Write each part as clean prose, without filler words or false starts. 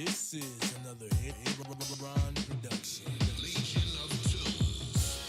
This is another Ron production. Legion of Tunes.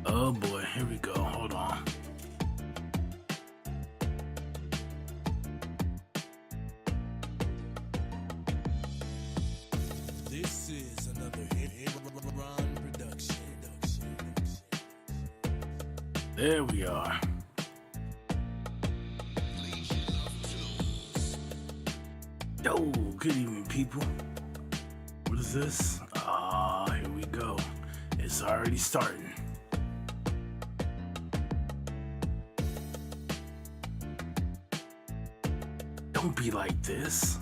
Oh boy, here we go. Hold on. This is another Ron production. There we are. Legion of Tunes. Yo, good evening, people. What is this? Here we go. It's already starting. Don't be like this.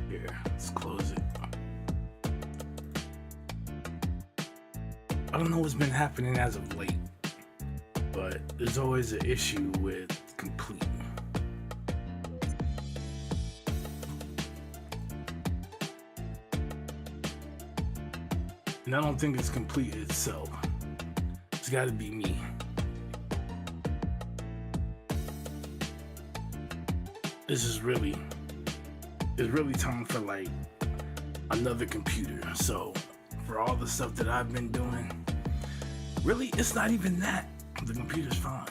Here, let's close it. I don't know what's been happening as of late, but there's always an issue with complete. And I don't think it's completed itself. It's got to be me. It's really time for like another computer. So for all the stuff that I've been doing, really it's not even that. The computer's fine.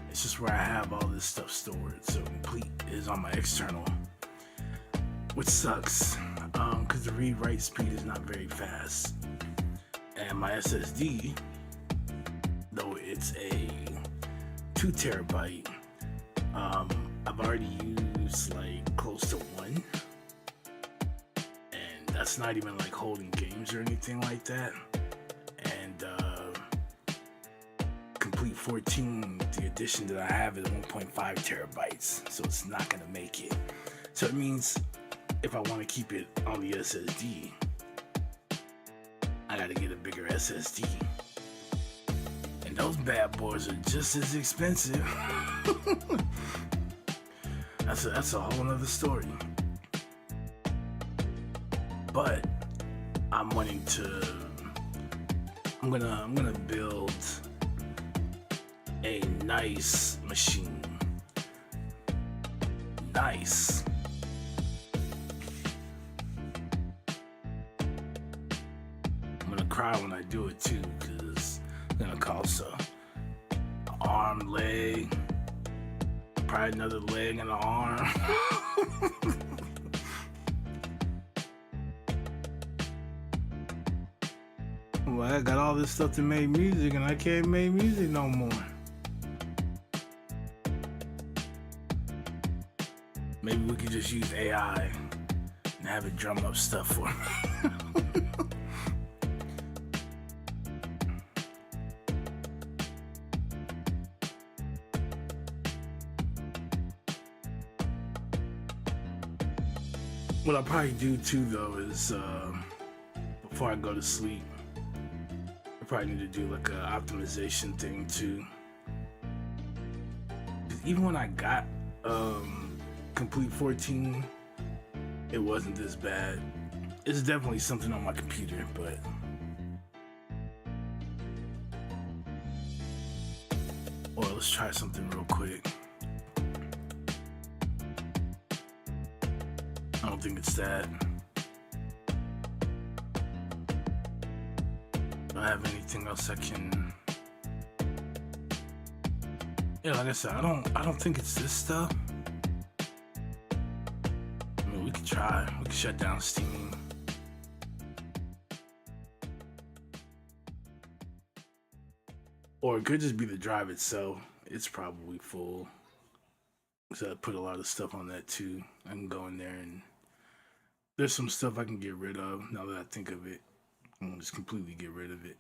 It's just where I have all this stuff stored. So Complete is on my external, which sucks because the read-write speed is not very fast. And my SSD, though it's a 2 terabyte, I've already used like close to 1, and that's not even like holding games or anything like that. And Complete 14, the edition that I have is 1.5 terabytes, so it's not gonna make it. So it means if I want to keep it on the SSD, I gotta get a bigger SSD. And those bad boys are just as expensive. That's a whole nother story. But I'm gonna build a nice machine. Nice. I'm gonna cry when I do it too, because it's gonna cost an arm, leg, probably another leg and an arm. Well, I got all this stuff to make music and I can't make music no more. Maybe we could just use AI and have it drum up stuff for me. What I'll probably do too, though, is before I go to sleep, I probably need to do like an optimization thing too. 'Cause even when I got Complete 14, it wasn't this bad. It's definitely something on my computer, but well, let's try something real quick. I don't think it's that. Do I have anything else I can? Yeah, like I said, I don't think it's this stuff. I mean, we could try. We could shut down Steam. Or it could just be the drive itself. It's probably full. So I put a lot of stuff on that too. I can go in there and there's some stuff I can get rid of now that I think of it. I'm gonna just completely get rid of it.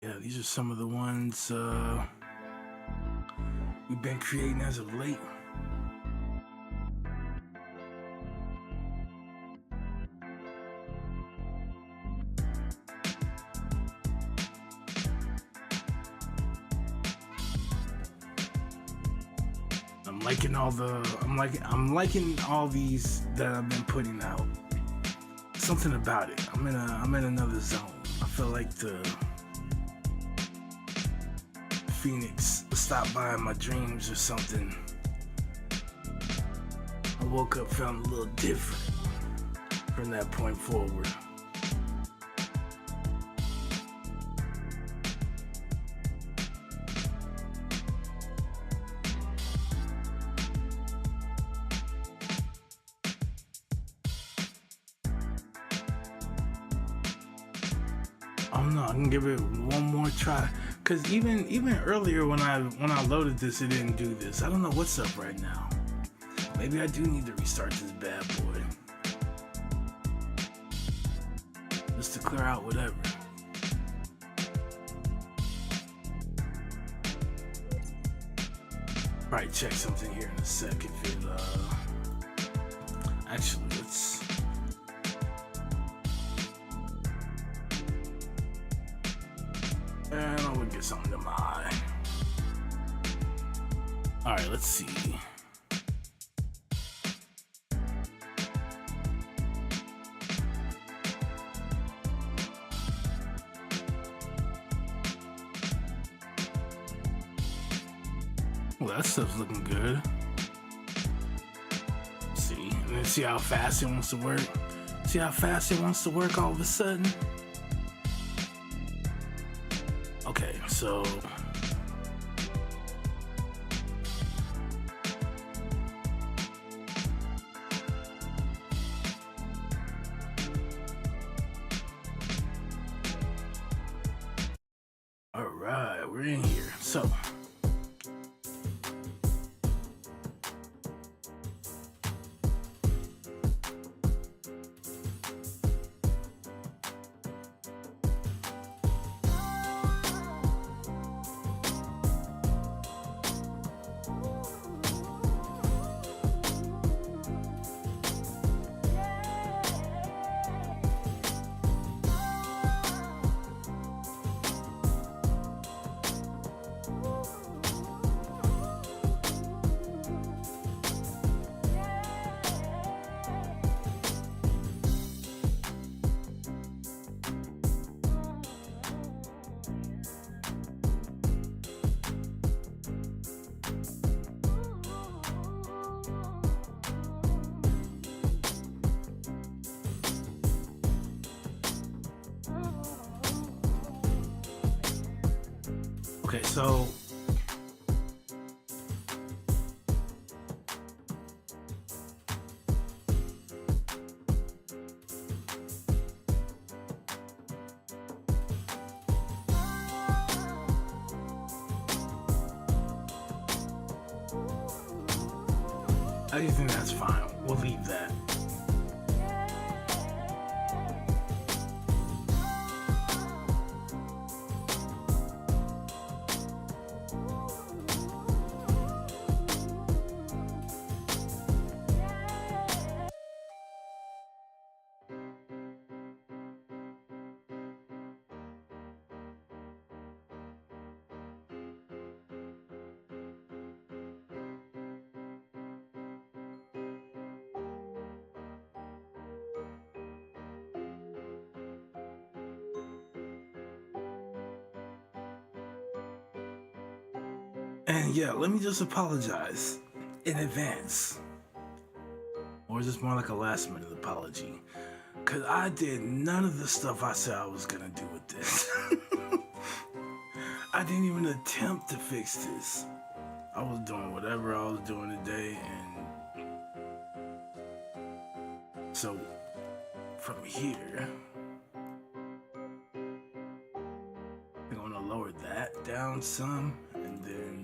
Yeah, these are some of the ones we've been creating as of late. I'm liking all these that I've been putting out. Something about it. I'm in another zone. I feel like the Phoenix stopped by in my dreams or something. I woke up feeling a little different from that point forward. I'm gonna give it one more try. Cause even earlier when I loaded this, it didn't do this. I don't know what's up right now. Maybe I do need to restart this bad boy. Just to clear out whatever. Probably check something here in a sec if it actually let's and I would get something to my eye. Alright, let's see. Well, that stuff's looking good. See, and then see how fast it wants to work. See how fast it wants to work all of a sudden. Okay, so all right, we're in here. So okay, so I think that's fine. We'll leave that. And yeah, let me just apologize in advance. Or is this more like a last minute apology? Because I did none of the stuff I said I was going to do with this. I didn't even attempt to fix this. I was doing whatever I was doing today, and so from here, I'm going to lower that down some, and then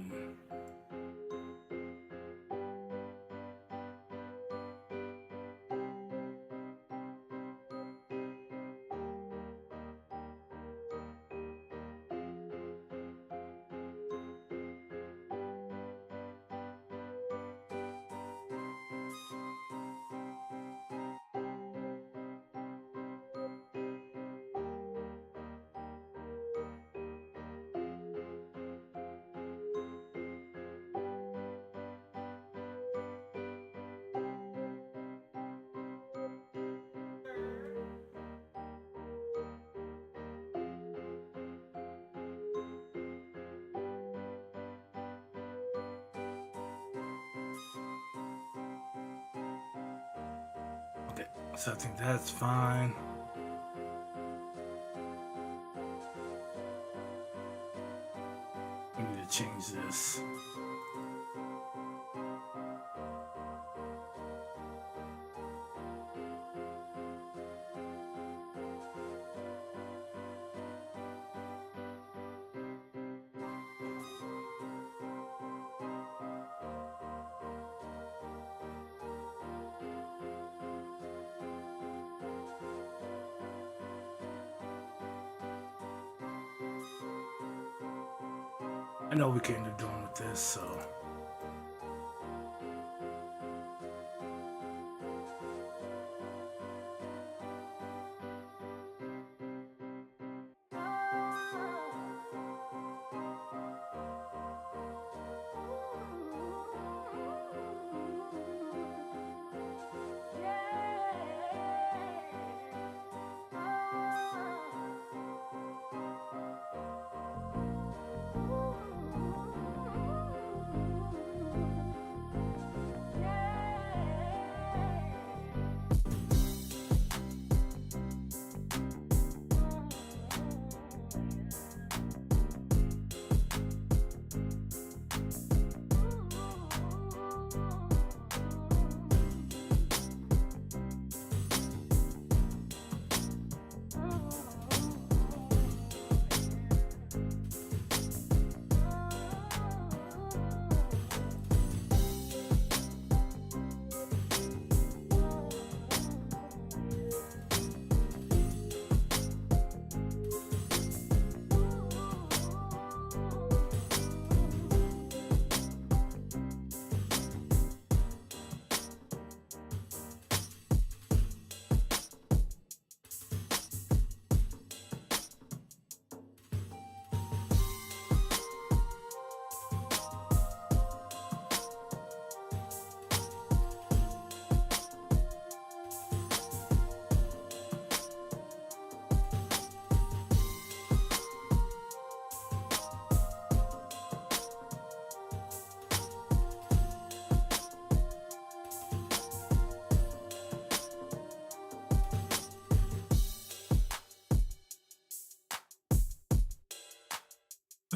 okay, so I think that's fine. We need to change this. I know we can end up doing with this, so.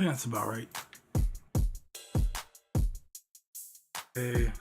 think that's about right. Okay.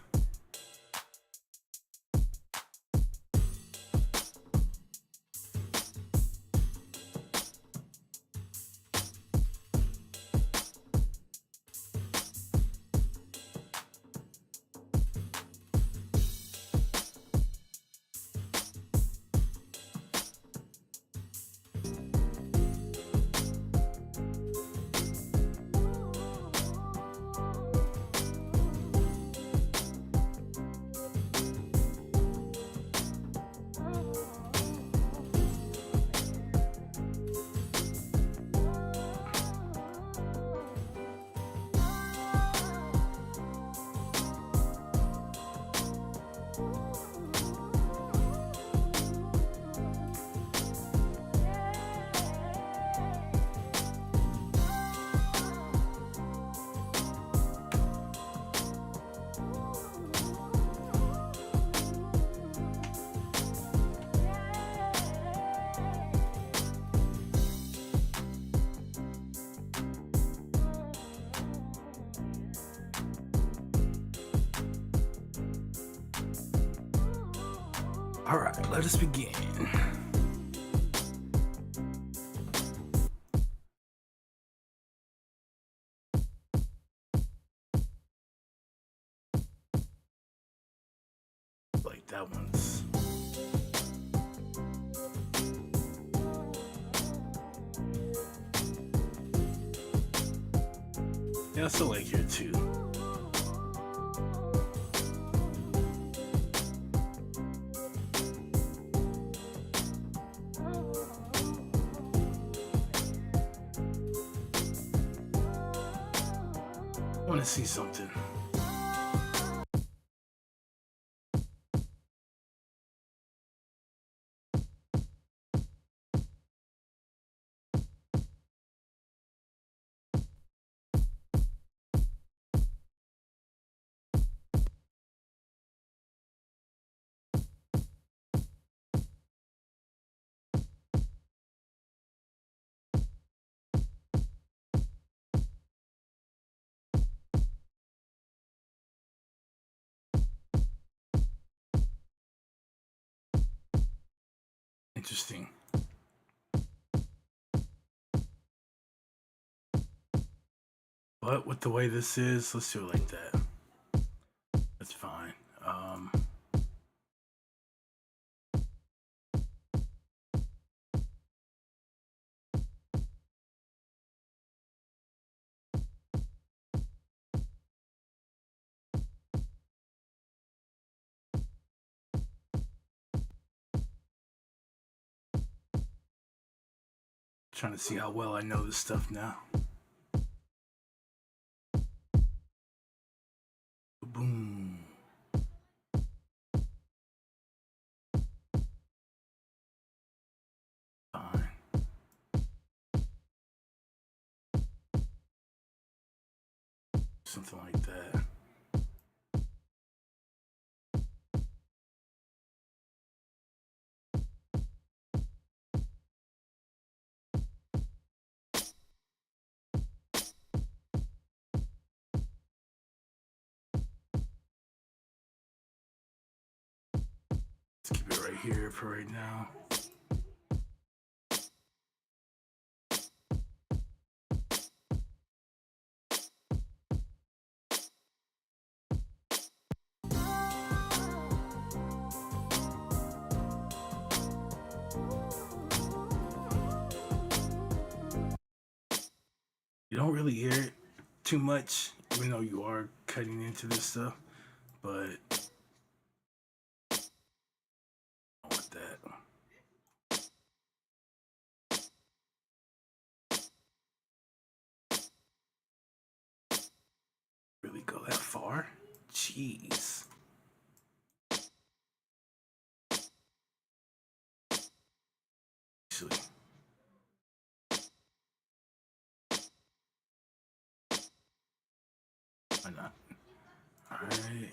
All right, let us begin. Like that one's. Yeah, I still like here too. I want to see something. Interesting. But with the way this is, let's do it like that. That's fine. Trying to see how well I know this stuff now. Boom. Fine. Something like that. Let's keep it right here for right now. You don't really hear it too much, even though you are cutting into this stuff, but I want that. Really go that far? Jeez. Actually. Why not? Alright.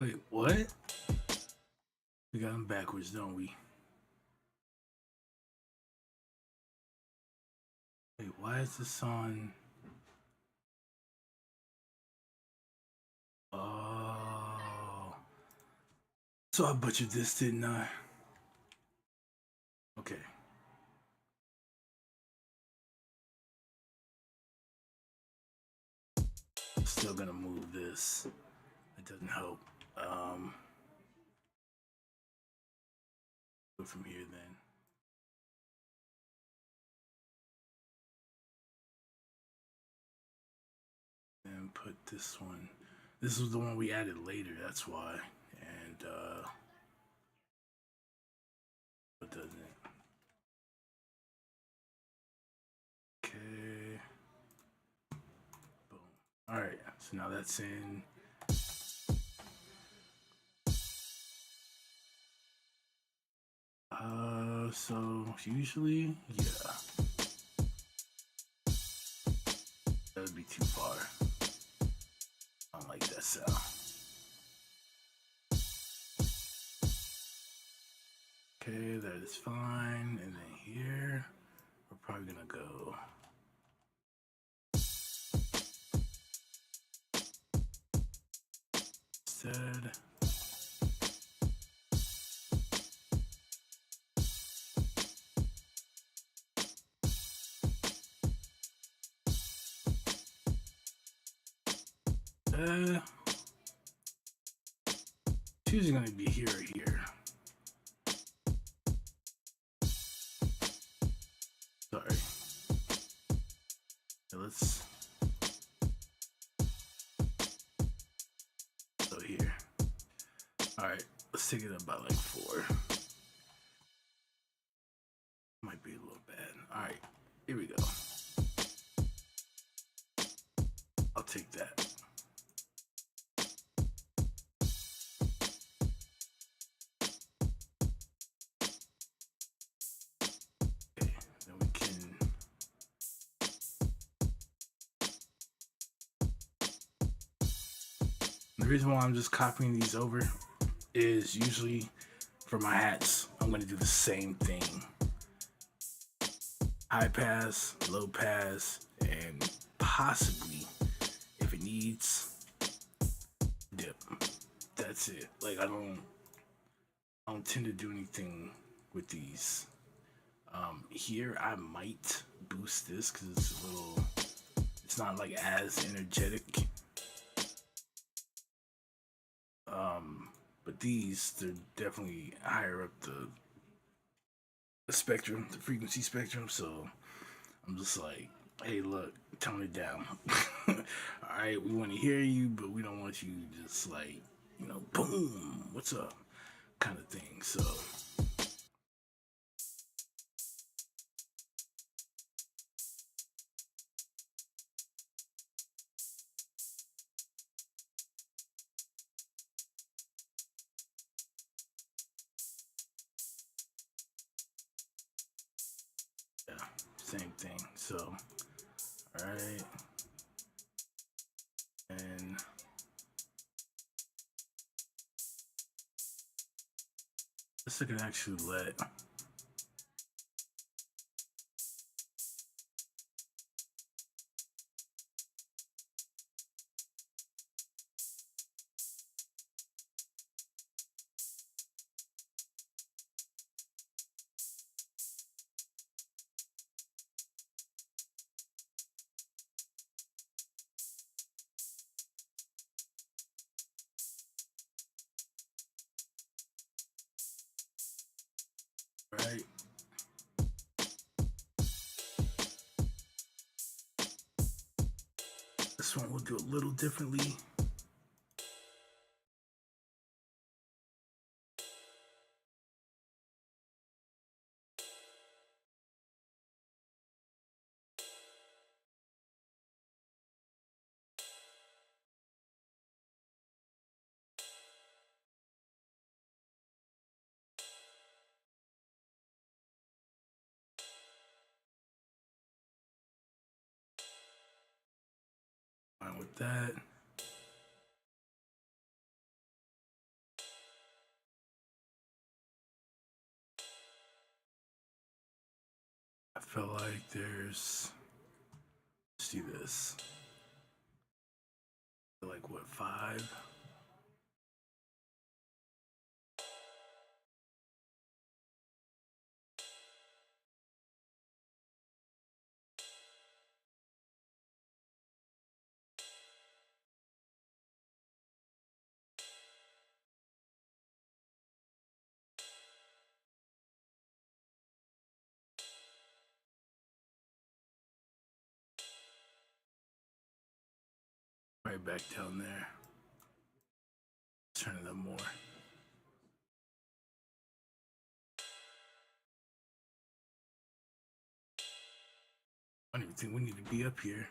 Wait, what? We got them backwards, don't we? Wait, why is this on? Oh. So I butchered this, didn't I? Okay. Still gonna move this. It doesn't help. Go from here then. And put this one. This was the one we added later, that's why. And it doesn't. Okay. Boom. Alright, so now that's in. So usually, yeah. That would be too far. I don't like that sound. Okay, that is fine. And then here, we're probably gonna go. Instead. It's usually gonna be here or here. Sorry. So let's. So here. Alright, let's take it up by like 4. Might be a little bad. Alright, here we go. I'll take that. Okay, then we can. The reason why I'm just copying these over is usually for my hats, I'm going to do the same thing. High pass, low pass, and possibly, if it needs, dip. That's it. Like I don't tend to do anything with these. Here I might boost this because it's a little. It's not like as energetic. But these, they're definitely higher up the spectrum, the frequency spectrum. So I'm just like, hey, look, tone it down. All right, we want to hear you, but we don't want you just like, boom, what's up, kind of thing. So. Yeah, same thing. So, all right. And this I can actually let. Right. This one we'll do a little differently. Fine with that. feel like there's, let's do this. Like what, 5? Right back down there. Turn it up more. I don't even think we need to be up here.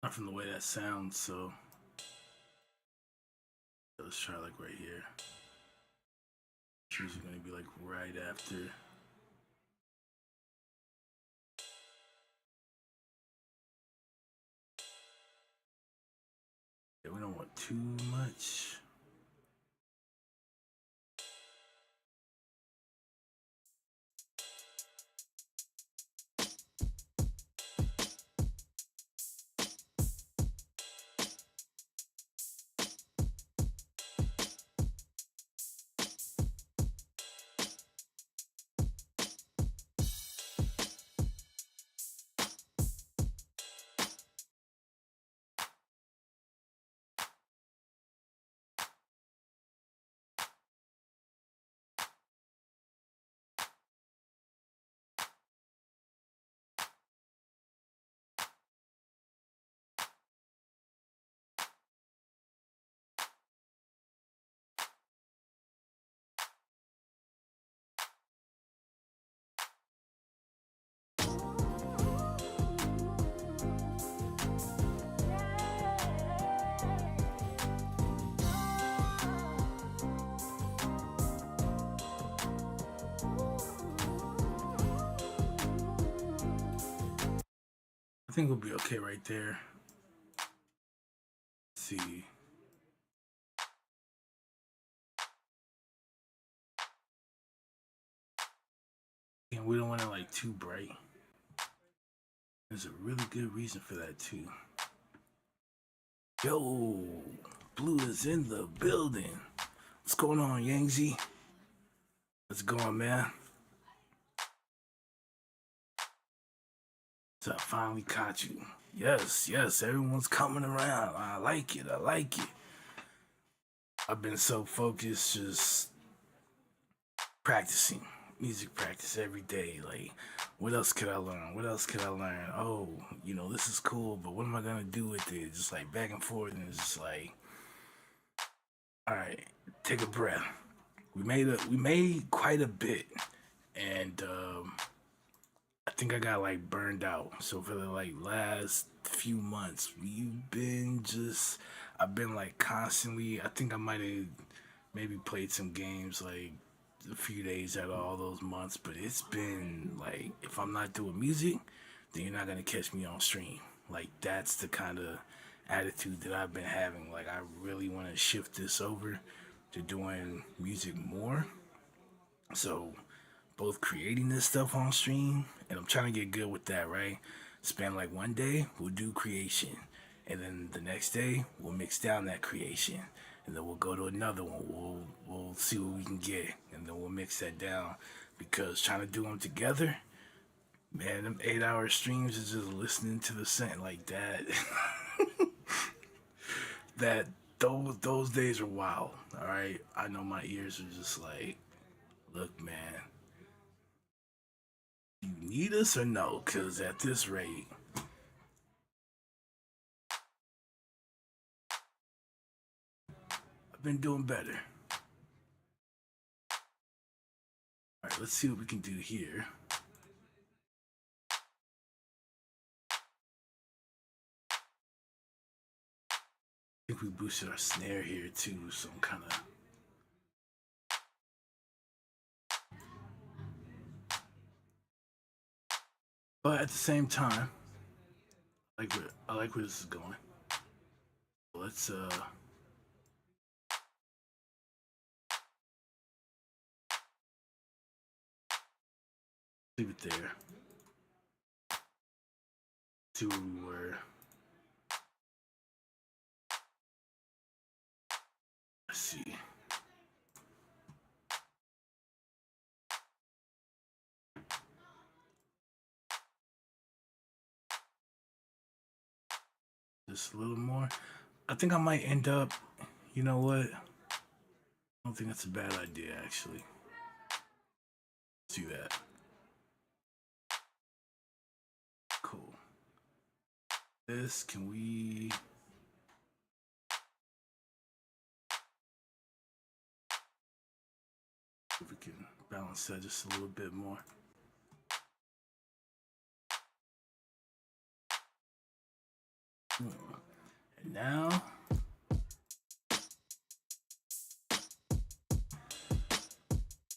Not from the way that sounds, so let's try like right here. It's usually gonna be like right after. Yeah, we don't want too much. I think we'll be okay right there. Let's see. And we don't want it like too bright. There's a really good reason for that too. Yo, Blue is in the building. What's going on, Yangzi? What's going, man? So I finally caught you. Yes, everyone's coming around. I like it. I've been so focused, just practicing, music practice every day. Like, what else could I learn? Oh, this is cool, but what am I gonna do with it? Just like back and forth, and it's just like, all right, take a breath. We made quite a bit, and I think I got like burned out. So for the like last few months, I've been like constantly. I think I might have maybe played some games like a few days out of all those months, but it's been like, if I'm not doing music, then you're not gonna catch me on stream. Like, that's the kind of attitude that I've been having. Like, I really want to shift this over to doing music more. So both creating this stuff on stream, and I'm trying to get good with that, right? Spend like one day, we'll do creation, and then the next day, we'll mix down that creation, and then we'll go to another one. We'll see what we can get, and then we'll mix that down. Because trying to do them together, man, them 8-hour streams is just listening to the scent like that. that those days are wild. All right, I know my ears are just like, look, man, you need us or no? Because at this rate, I've been doing better. All right, let's see what we can do here. I think we boosted our snare here too, so I'm kind of. But at the same time, I like where this is going. Let's Leave it there. See where we were. Let's see. Just a little more. I think I might end up, you know what? I don't think that's a bad idea, actually. Let's do that. Cool. This, can we... If we can balance that just a little bit more. And now,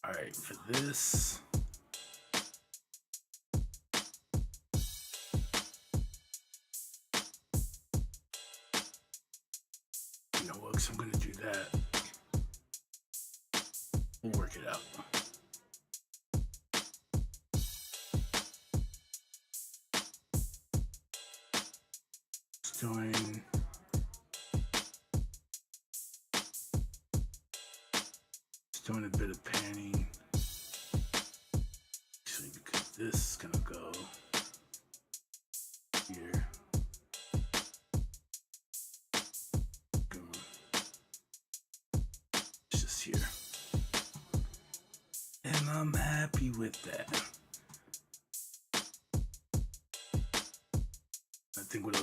all right, for this, you know what, 'cause I'm gonna do that. We'll work it out. Doing a bit of panning, actually, because this is gonna go here. It's just here, and I'm happy with that. I think what I'll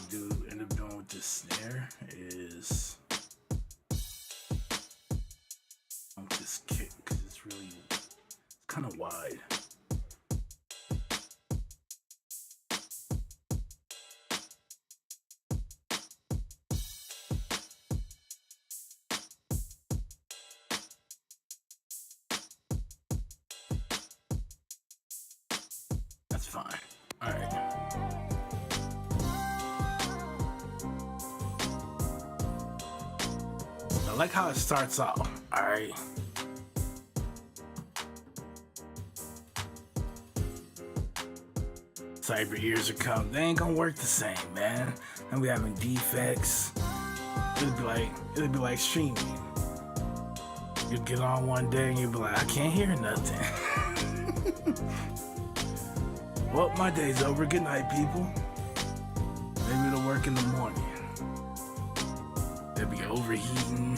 end up doing with this snare is this kick, because it's kind of wide. That's fine. All right. I like how it starts off. All right. Cyber ears are coming. They ain't gonna work the same, man. And we having defects. It'll be like streaming. You'll get on one day and you'll be like, I can't hear nothing. Well, my day's over. Good night, people. Maybe it'll work in the morning. They'll be overheating,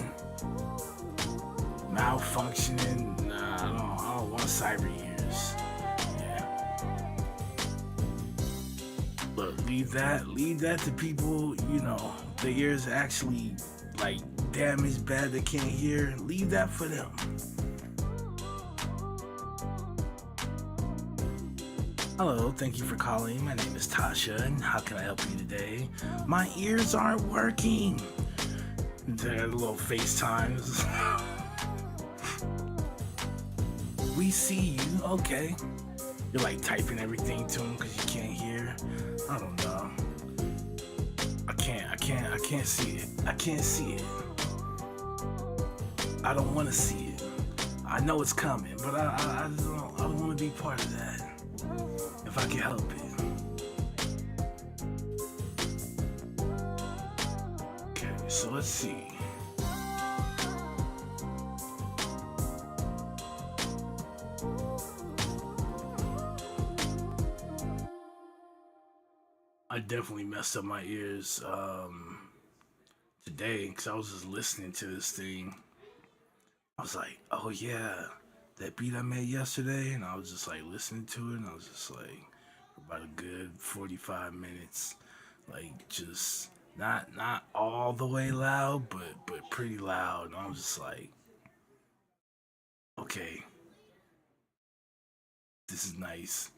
malfunctioning. Nah, I don't want cyber ears. Yeah. Look, leave that to people, you know, the ears actually like damaged bad, they can't hear. Leave that for them. Hello, thank you for calling. My name is Tasha, and how can I help you today? My ears aren't working. They're a little FaceTimes. We see you, okay. You're like typing everything to them because you can't hear. I don't know. I can't see it. I can't see it. I don't want to see it. I know it's coming, but I don't want to be part of that. If I can help it. Okay, so let's see. I definitely messed up my ears today because I was just listening to this thing. I was like, oh yeah, that beat I made yesterday, and I was just like listening to it, and I was just like, for about a good 45 minutes, like just not all the way loud, but pretty loud, and I was just like, okay, this is nice.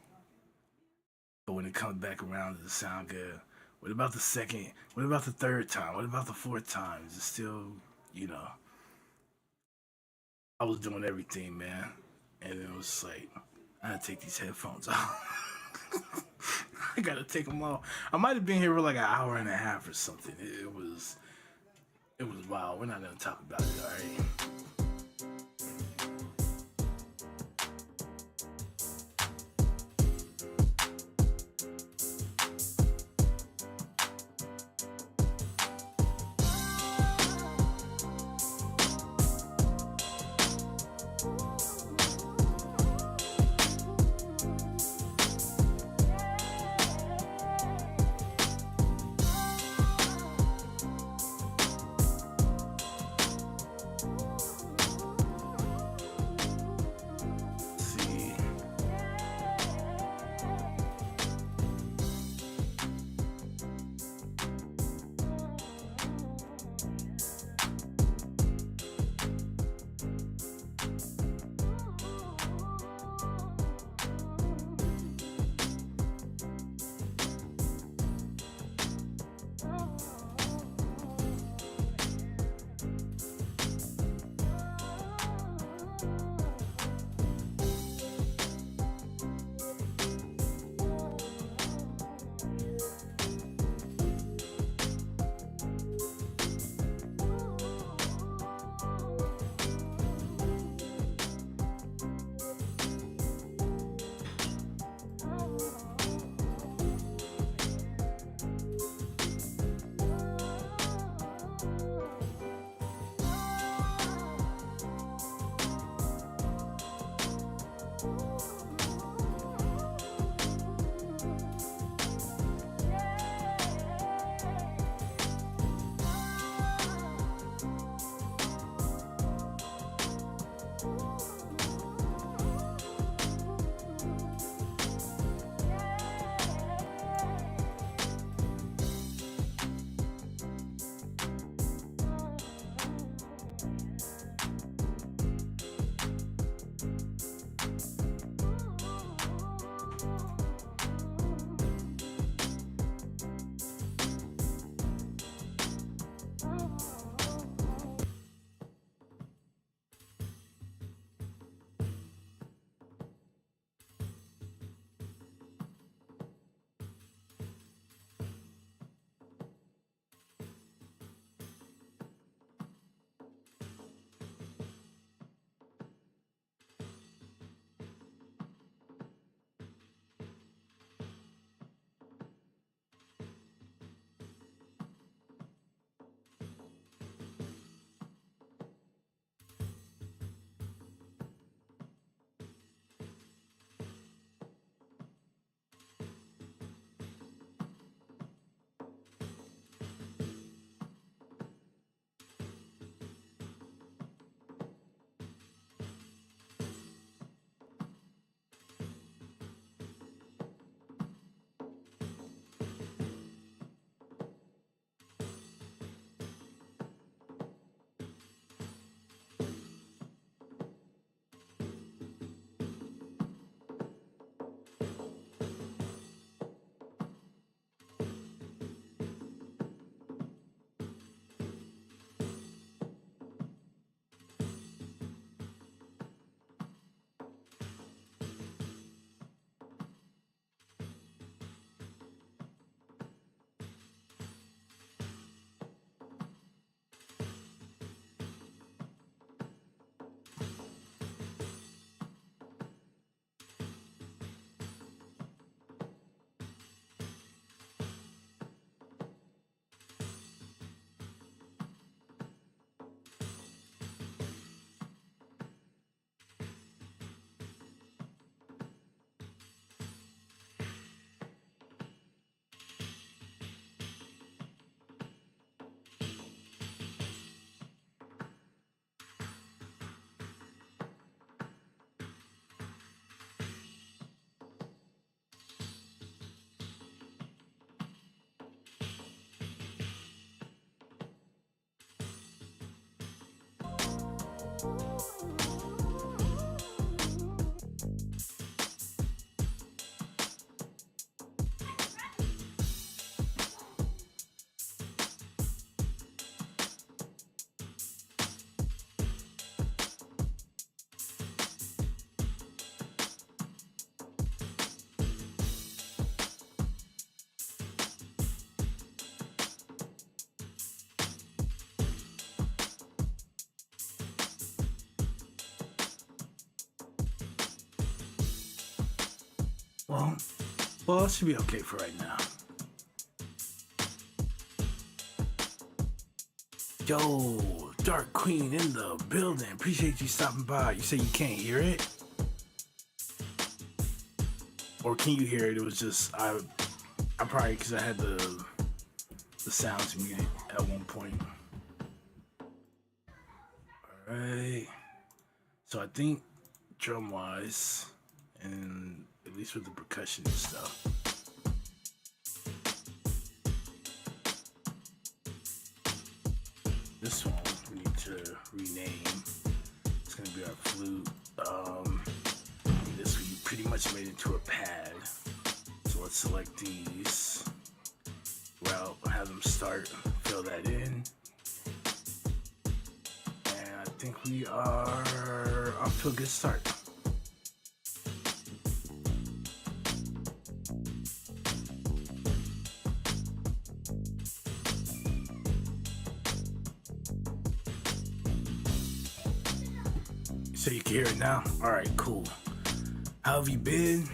But when it comes back around, does it sound good? What about the second? What about the third time? What about the fourth time? Is it still, you know? I was doing everything, man. And it was like, I had to take these headphones off. I gotta take them off. I might have been here for like an hour and a half or something. It was wild. We're not gonna talk about it, all right? Well, well, it should be okay for right now. Yo, Dark Queen in the building. Appreciate you stopping by. You say you can't hear it? Or can you hear it? It was just I probably because I had the sounds muted at one point. All right. So I think drum wise, and at least with the percussion and stuff. This one we need to rename. It's gonna be our flute. This we pretty much made into a pad. So let's select these. Well, have them start, fill that in. And I think we are off to a good start. So you can hear it now? Alright, cool. How have you been?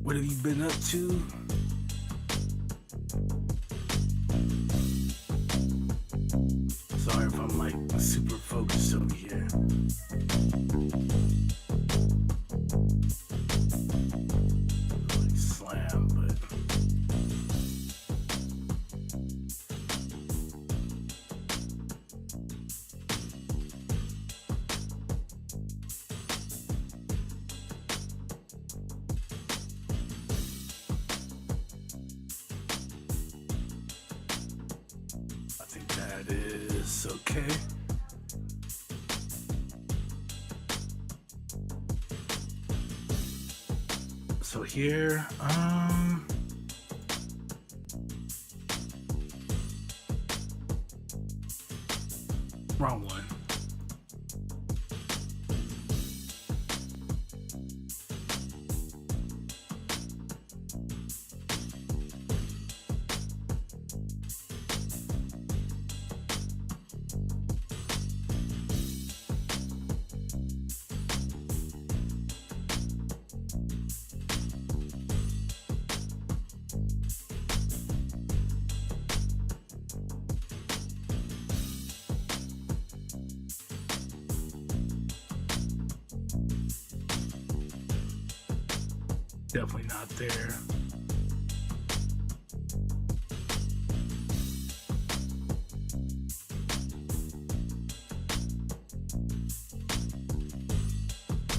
What have you been up to? Sorry if I'm like super focused over here. Like slam, but that is okay. So here, wrong one. Definitely not there.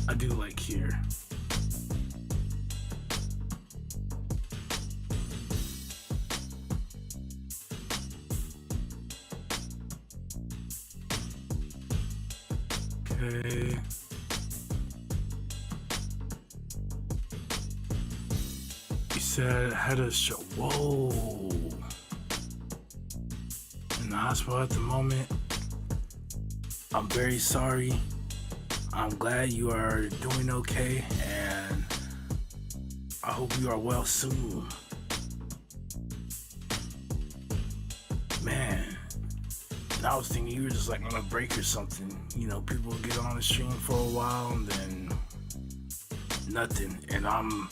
I do like here. Okay. He said had a show. Whoa. In the hospital at the moment. I'm very sorry. I'm glad you are doing okay, and I hope you are well soon. Man, I was thinking you were just like on a break or something. You know, people get on the stream for a while and then nothing. And I'm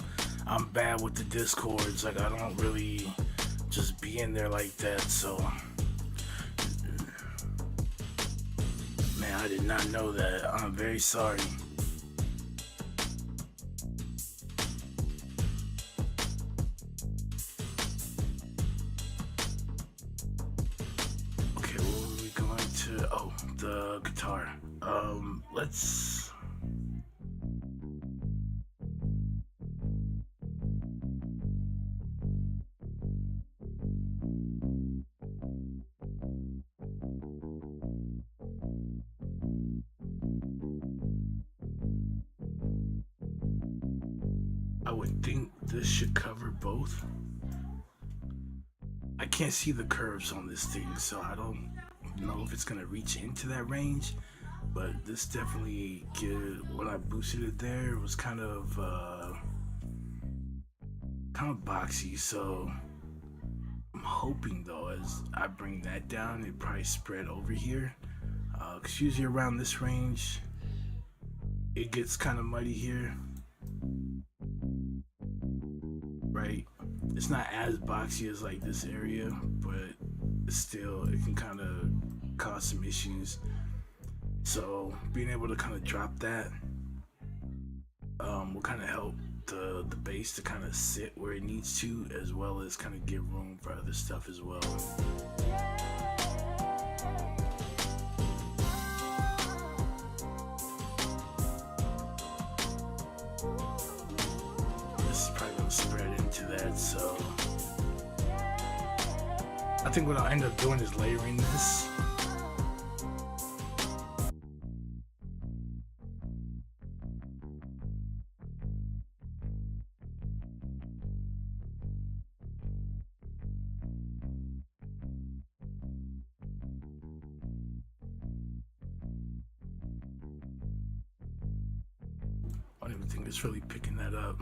bad with the Discords. Like I don't really just be in there like that. So, man, I did not know that. I'm very sorry. Okay, what are we going to? Oh, the guitar. Let's. would think this should cover both. I can't see the curves on this thing, so I don't know if it's gonna reach into that range. But this definitely when I boosted it there, it was kind of boxy. So I'm hoping though, as I bring that down, it probably spread over here. Cause usually around this range, it gets kind of muddy here, right? It's not as boxy as like this area, but still, it can kind of cause some issues. So being able to kind of drop that will kind of help the base to kind of sit where it needs to, as well as kind of give room for other stuff as well. This is probably gonna spread into that, so I think what I'll end up doing is layering this. I don't even think it's really picking that up.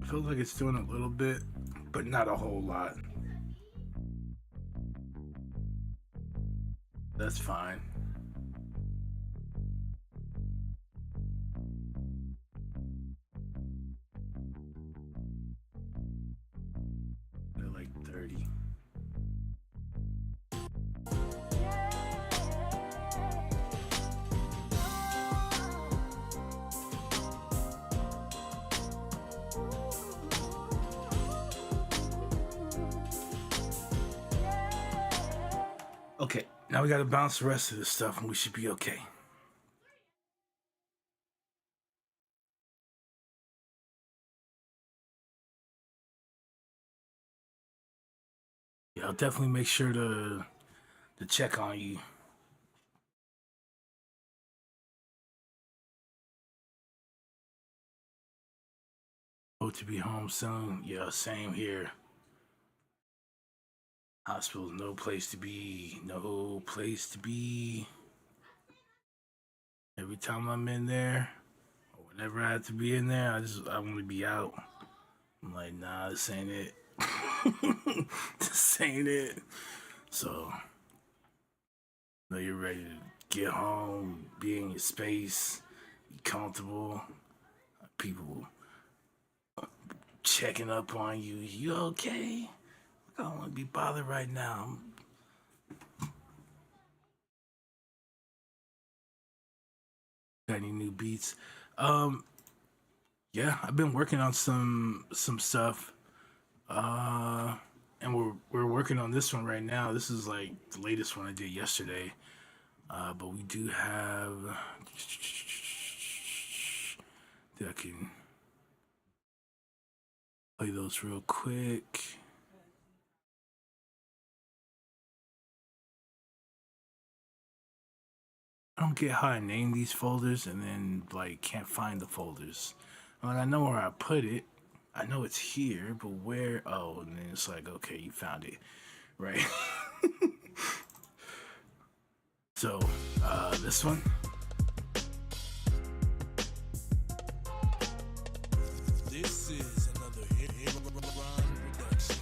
Feels like it's doing a little bit, but not a whole lot. That's fine. They're like 30. Okay, now we gotta bounce the rest of this stuff and we should be okay. Yeah, I'll definitely make sure to check on you. Hope to be home soon. Yeah, same here. Hospital's no place to be. No place to be. Every time I'm in there, or whenever I have to be in there, I want to be out. I'm like, nah, this ain't it. This ain't it. So, you know, you're ready to get home, be in your space, be comfortable. People checking up on you. You okay? I don't want to be bothered right now. Got any new beats? Yeah, I've been working on some stuff. And we're working on this one right now. This is like the latest one I did yesterday. But we do have. I can play those real quick. I don't get how I name these folders and then like can't find the folders. Like I know where I put it. I know it's here, but where? Oh, and then it's like, okay, you found it, right? So, this one. This is another hit run production.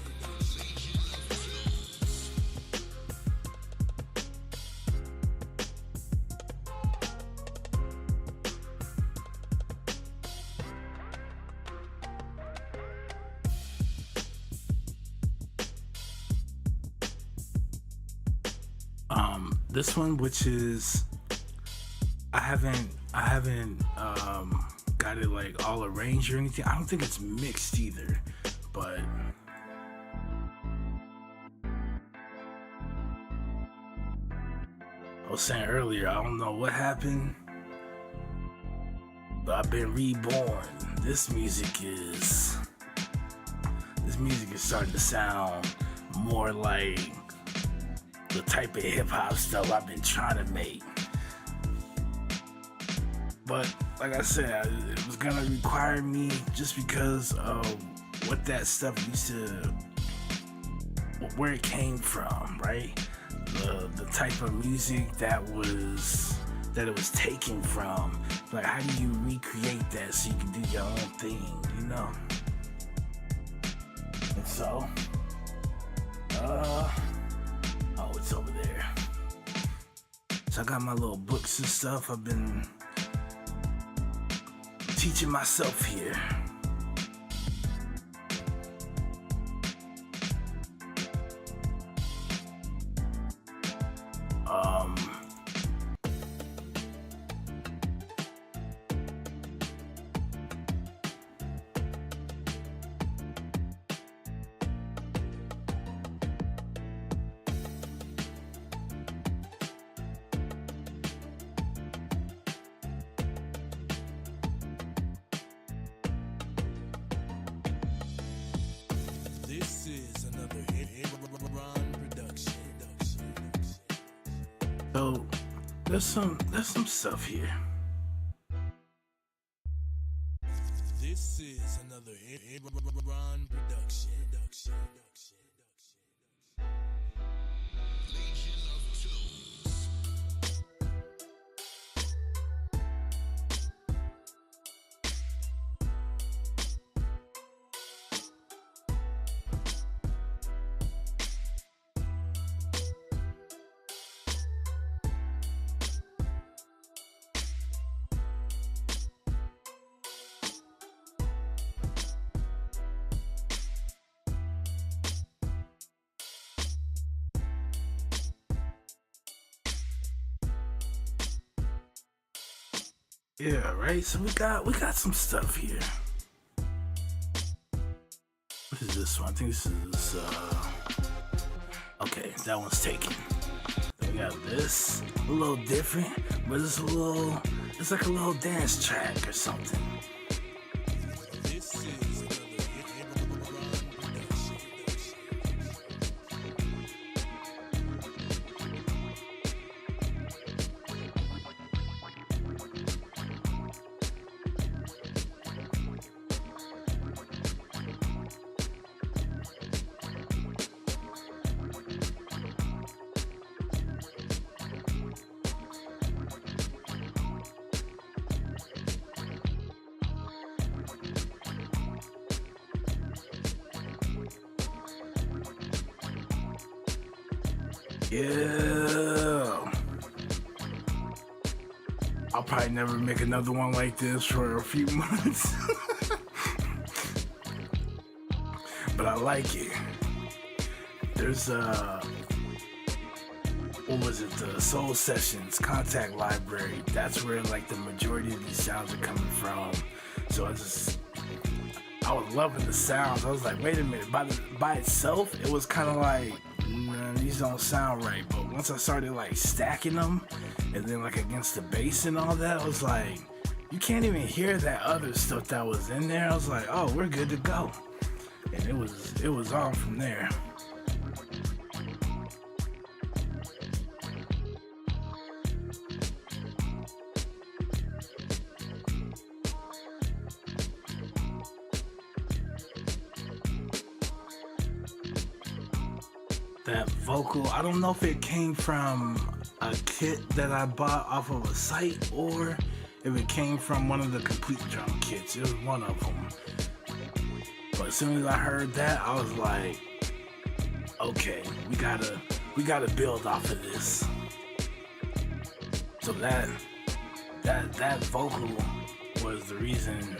This one, which is I haven't got it like all arranged or anything. I don't think it's mixed either, but I was saying earlier, I don't know what happened, I've been reborn. This music is starting to sound more like the type of hip hop stuff I've been trying to make. But like I said, it was gonna require me, just because of what that stuff where it came from, right? The type of music that it was taken from. Like, how do you recreate that so you can do your own thing, you know? And so, oh, it's over there. So I got my little books and stuff. I've been teaching myself here. This is another hit run production. So there's some stuff here. This is another hit run production. Legion of Tunes. Yeah, right. So we got some stuff here. What is this one? I think this is okay, that one's taken. Then we got this, a little different, but it's like a little dance track or something. This is another hit run production. Yeah. I'll probably never make another one like this for a few months. But I like it. There's what was it? The Soul Sessions Contact Library. That's where like the majority of these sounds are coming from. So I was loving the sounds. I was like, wait a minute. By itself, it was kind of like, these don't sound right. But once I started like stacking them, and then like against the bass and all that, I was like, you can't even hear that other stuff that was in there. I was like, oh, we're good to go. And it was on from there. That vocal, I don't know if it came from a kit that I bought off of a site or if it came from one of the complete drum kits. It was one of them. But as soon as I heard that, I was like, okay, we gotta build off of this. So that vocal was the reason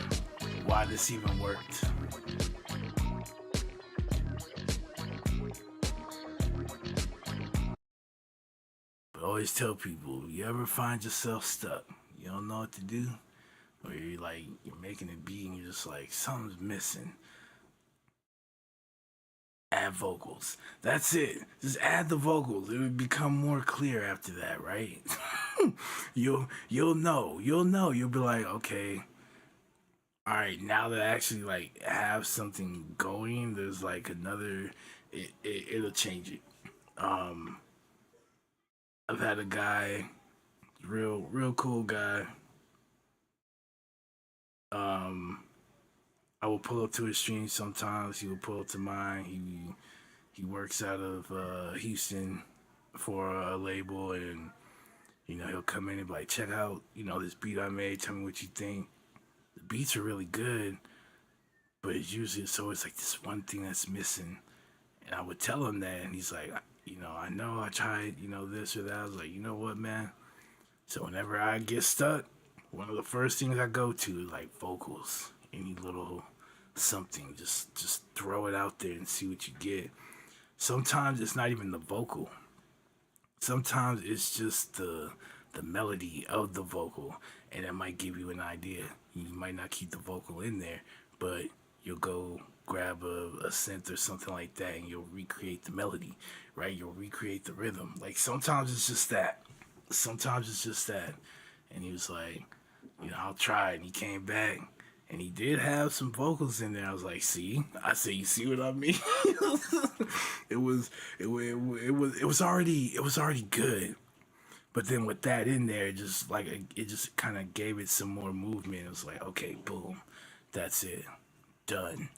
why this even worked. But I always tell people, you ever find yourself stuck, you don't know what to do, or you're making a beat and you're just like, something's missing. Add vocals. That's it. Just add the vocals. It would become more clear after that, right? You'll know. You'll be like, okay, all right, now that I actually like have something going, there's like another. It'll change it. Um, I've had a guy, real cool guy. Um, I will pull up to his stream sometimes. He will pull up to mine. He works out of Houston for a label, and he'll come in and be like, check out this beat I made. Tell me what you think. The beats are really good, but it's always like this one thing that's missing. And I would tell him that, and he's like, I know I tried, this or that. I was like, you know what, man? So whenever I get stuck, one of the first things I go to is like vocals. Any little something, just throw it out there and see what you get. Sometimes it's not even the vocal. Sometimes it's just the melody of the vocal, and it might give you an idea. You might not keep the vocal in there, but you'll go grab a synth or something like that, and you'll recreate the melody, right? You'll recreate the rhythm. Like sometimes it's just that. Sometimes it's just that. And he was like, I'll try it. And he came back, and he did have some vocals in there. I was like, see, you see what I mean? it was already good. But then with that in there, it just kind of gave it some more movement. It was like, okay, boom, that's it, done.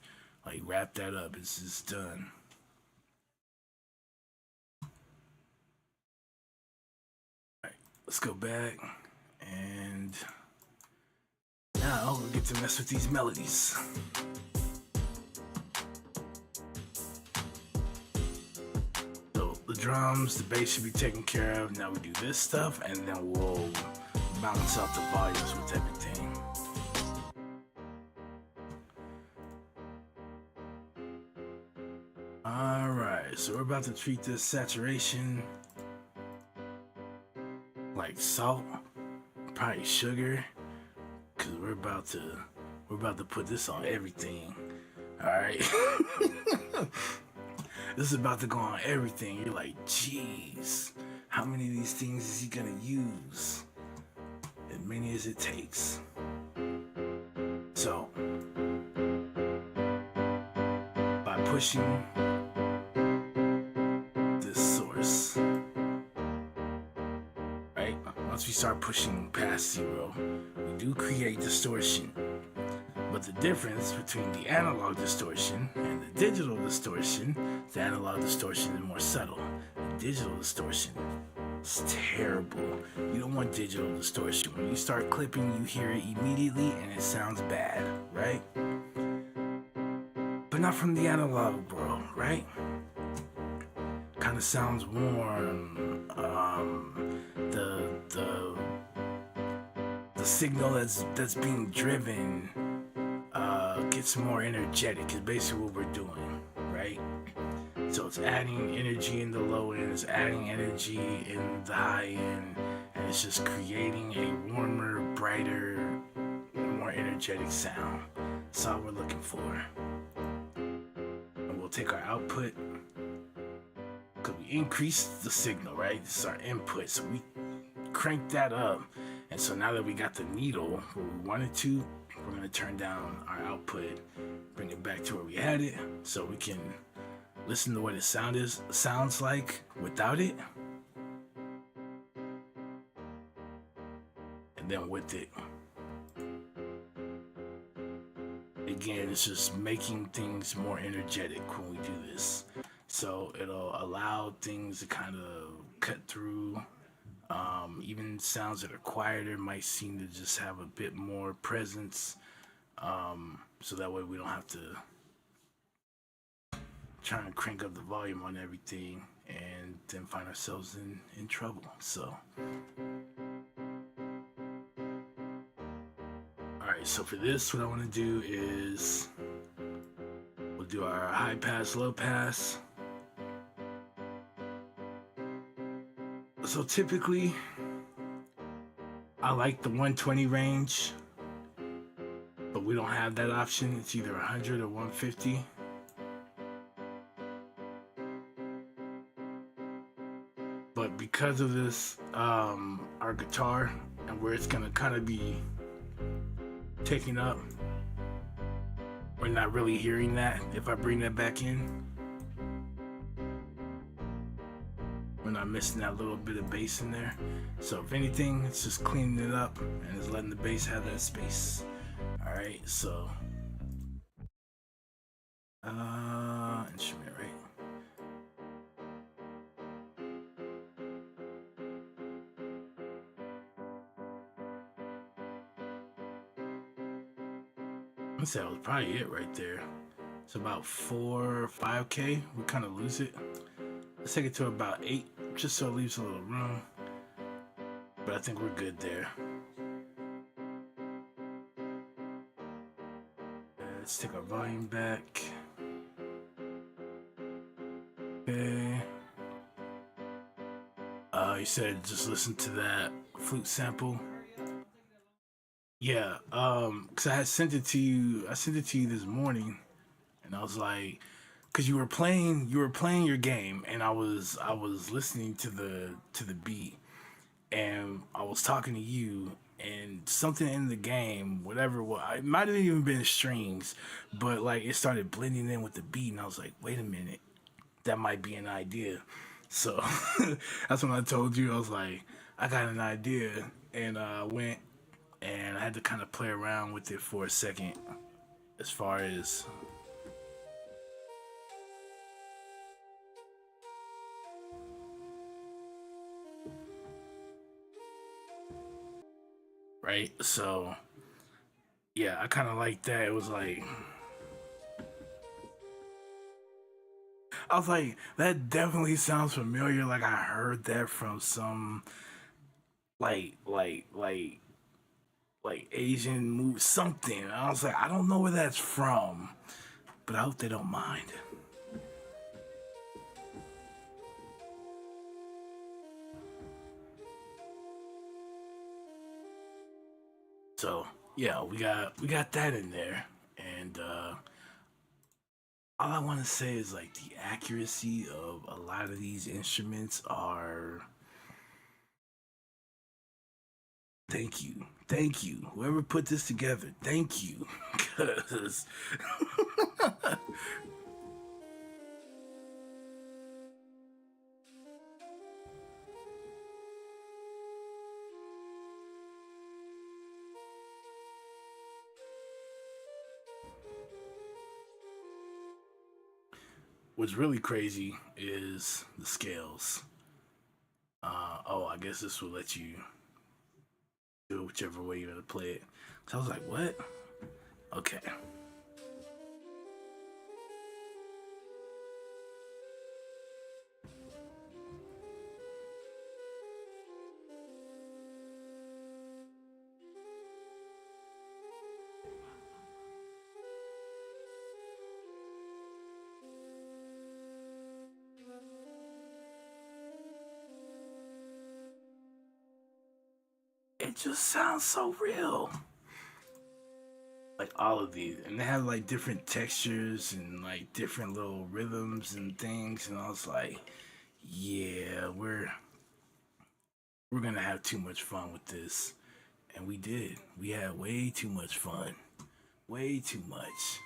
Like wrap that up. It's just done. All right, let's go back, and now we'll get to mess with these melodies. The drums, the bass should be taken care of. Now we do this stuff, and then we'll balance out the volumes with everything. Alright, so we're about to treat this saturation like salt, probably sugar, because we're about to put this on everything. Alright. This is about to go on everything. You're like, geez, how many of these things is he gonna use? As many as it takes. So, by pushing this source, right? Once we start pushing past 0, we do create distortion. But the difference between the analog distortion and the digital distortion, the analog distortion is more subtle. The digital distortion is terrible. You don't want digital distortion. When you start clipping, you hear it immediately and it sounds bad, right? But not from the analog world, right? Kind of sounds warm. The signal that's being driven gets more energetic is basically what we're doing, right? So it's adding energy in the low end, it's adding energy in the high end, and it's just creating a warmer, brighter, more energetic sound. That's all we're looking for. And we'll take our output, because we increased the signal, right? This is our input, so we crank that up. And so now that we got the needle where we wanted to, we're going to turn down our output, bring it back to where we had it, so we can listen to what it sounds like without it, and then with it. Again, it's just making things more energetic when we do this. So it'll allow things to kind of cut through. Even sounds that are quieter might seem to just have a bit more presence, so that way we don't have to try and crank up the volume on everything and then find ourselves in trouble. So, alright, so for this, what I want to do is we'll do our high pass, low pass. So typically, I like the 120 range, but we don't have that option. It's either 100 or 150. But because of this, our guitar and where it's gonna kind of be taking up, we're not really hearing that if I bring that back in. We're not missing that little bit of bass in there. So if anything, it's just cleaning it up and it's letting the bass have that space. All right, so instrument, right? I'd say that was probably it right there. It's about 4 or 5K. We kind of lose it. Let's take it to about 8, just so it leaves a little room. But I think we're good there. Let's take our volume back. Okay. You said just listen to that flute sample. Yeah, cause I had sent it to you. I sent it to you this morning, and I was like, cause you were playing your game, and I was listening to the beat, and I was talking to you, and something in the game, whatever, it might have even been strings, but like it started blending in with the beat, and I was like, wait a minute, that might be an idea. So that's when I told you, I was like, I got an idea, and I went and I had to kind of play around with it for a second, as far as right. So yeah, I kind of like that. It was like I was like, that definitely sounds familiar. Like I heard that from some like like like Asian movie, something. I was like, I don't know where that's from, but I hope they don't mind. So yeah, we got that in there, and all I want to say is like the accuracy of a lot of these instruments are. Thank you, whoever put this together. Thank you, because what's really crazy is the scales. Oh, I guess this will let you do it whichever way you're gonna play it. So I was like, what? Okay. It just sounds so real. Like all of these, and they have like different textures and like different little rhythms and things, and I was like, yeah, we're gonna have too much fun with this, and we did. We had way too much fun, way too much.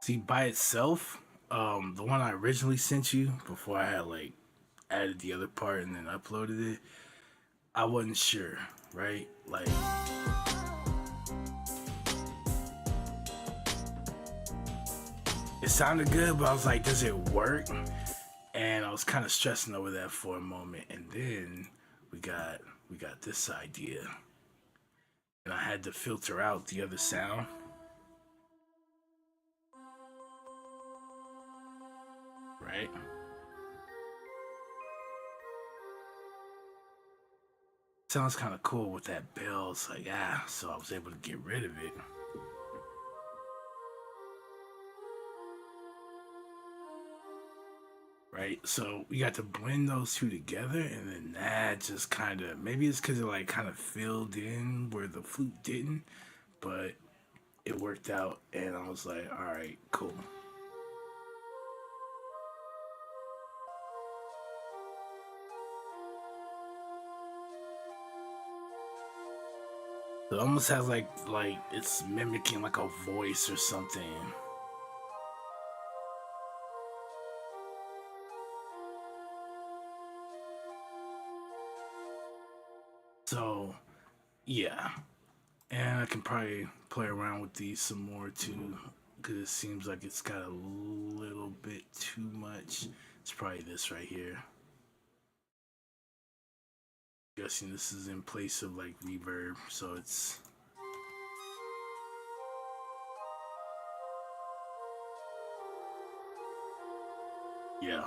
See, by itself, the one I originally sent you before I had like added the other part and then uploaded it, I wasn't sure, right? Like, it sounded good, but I was like, does it work? And I was kind of stressing over that for a moment, and then we got this idea, and I had to filter out the other sound, right? Sounds kind of cool with that bell. It's like, so I was able to get rid of it. right? So we got to blend those two together, and then that just kind of, maybe it's because it like kind of filled in where the flute didn't, but it worked out, and I was like, all right, cool. It almost has like it's mimicking like a voice or something. So yeah, and I can probably play around with these some more too, because it seems like it's got a little bit too much. It's probably this right here. Guessing this is in place of like reverb, so it's yeah.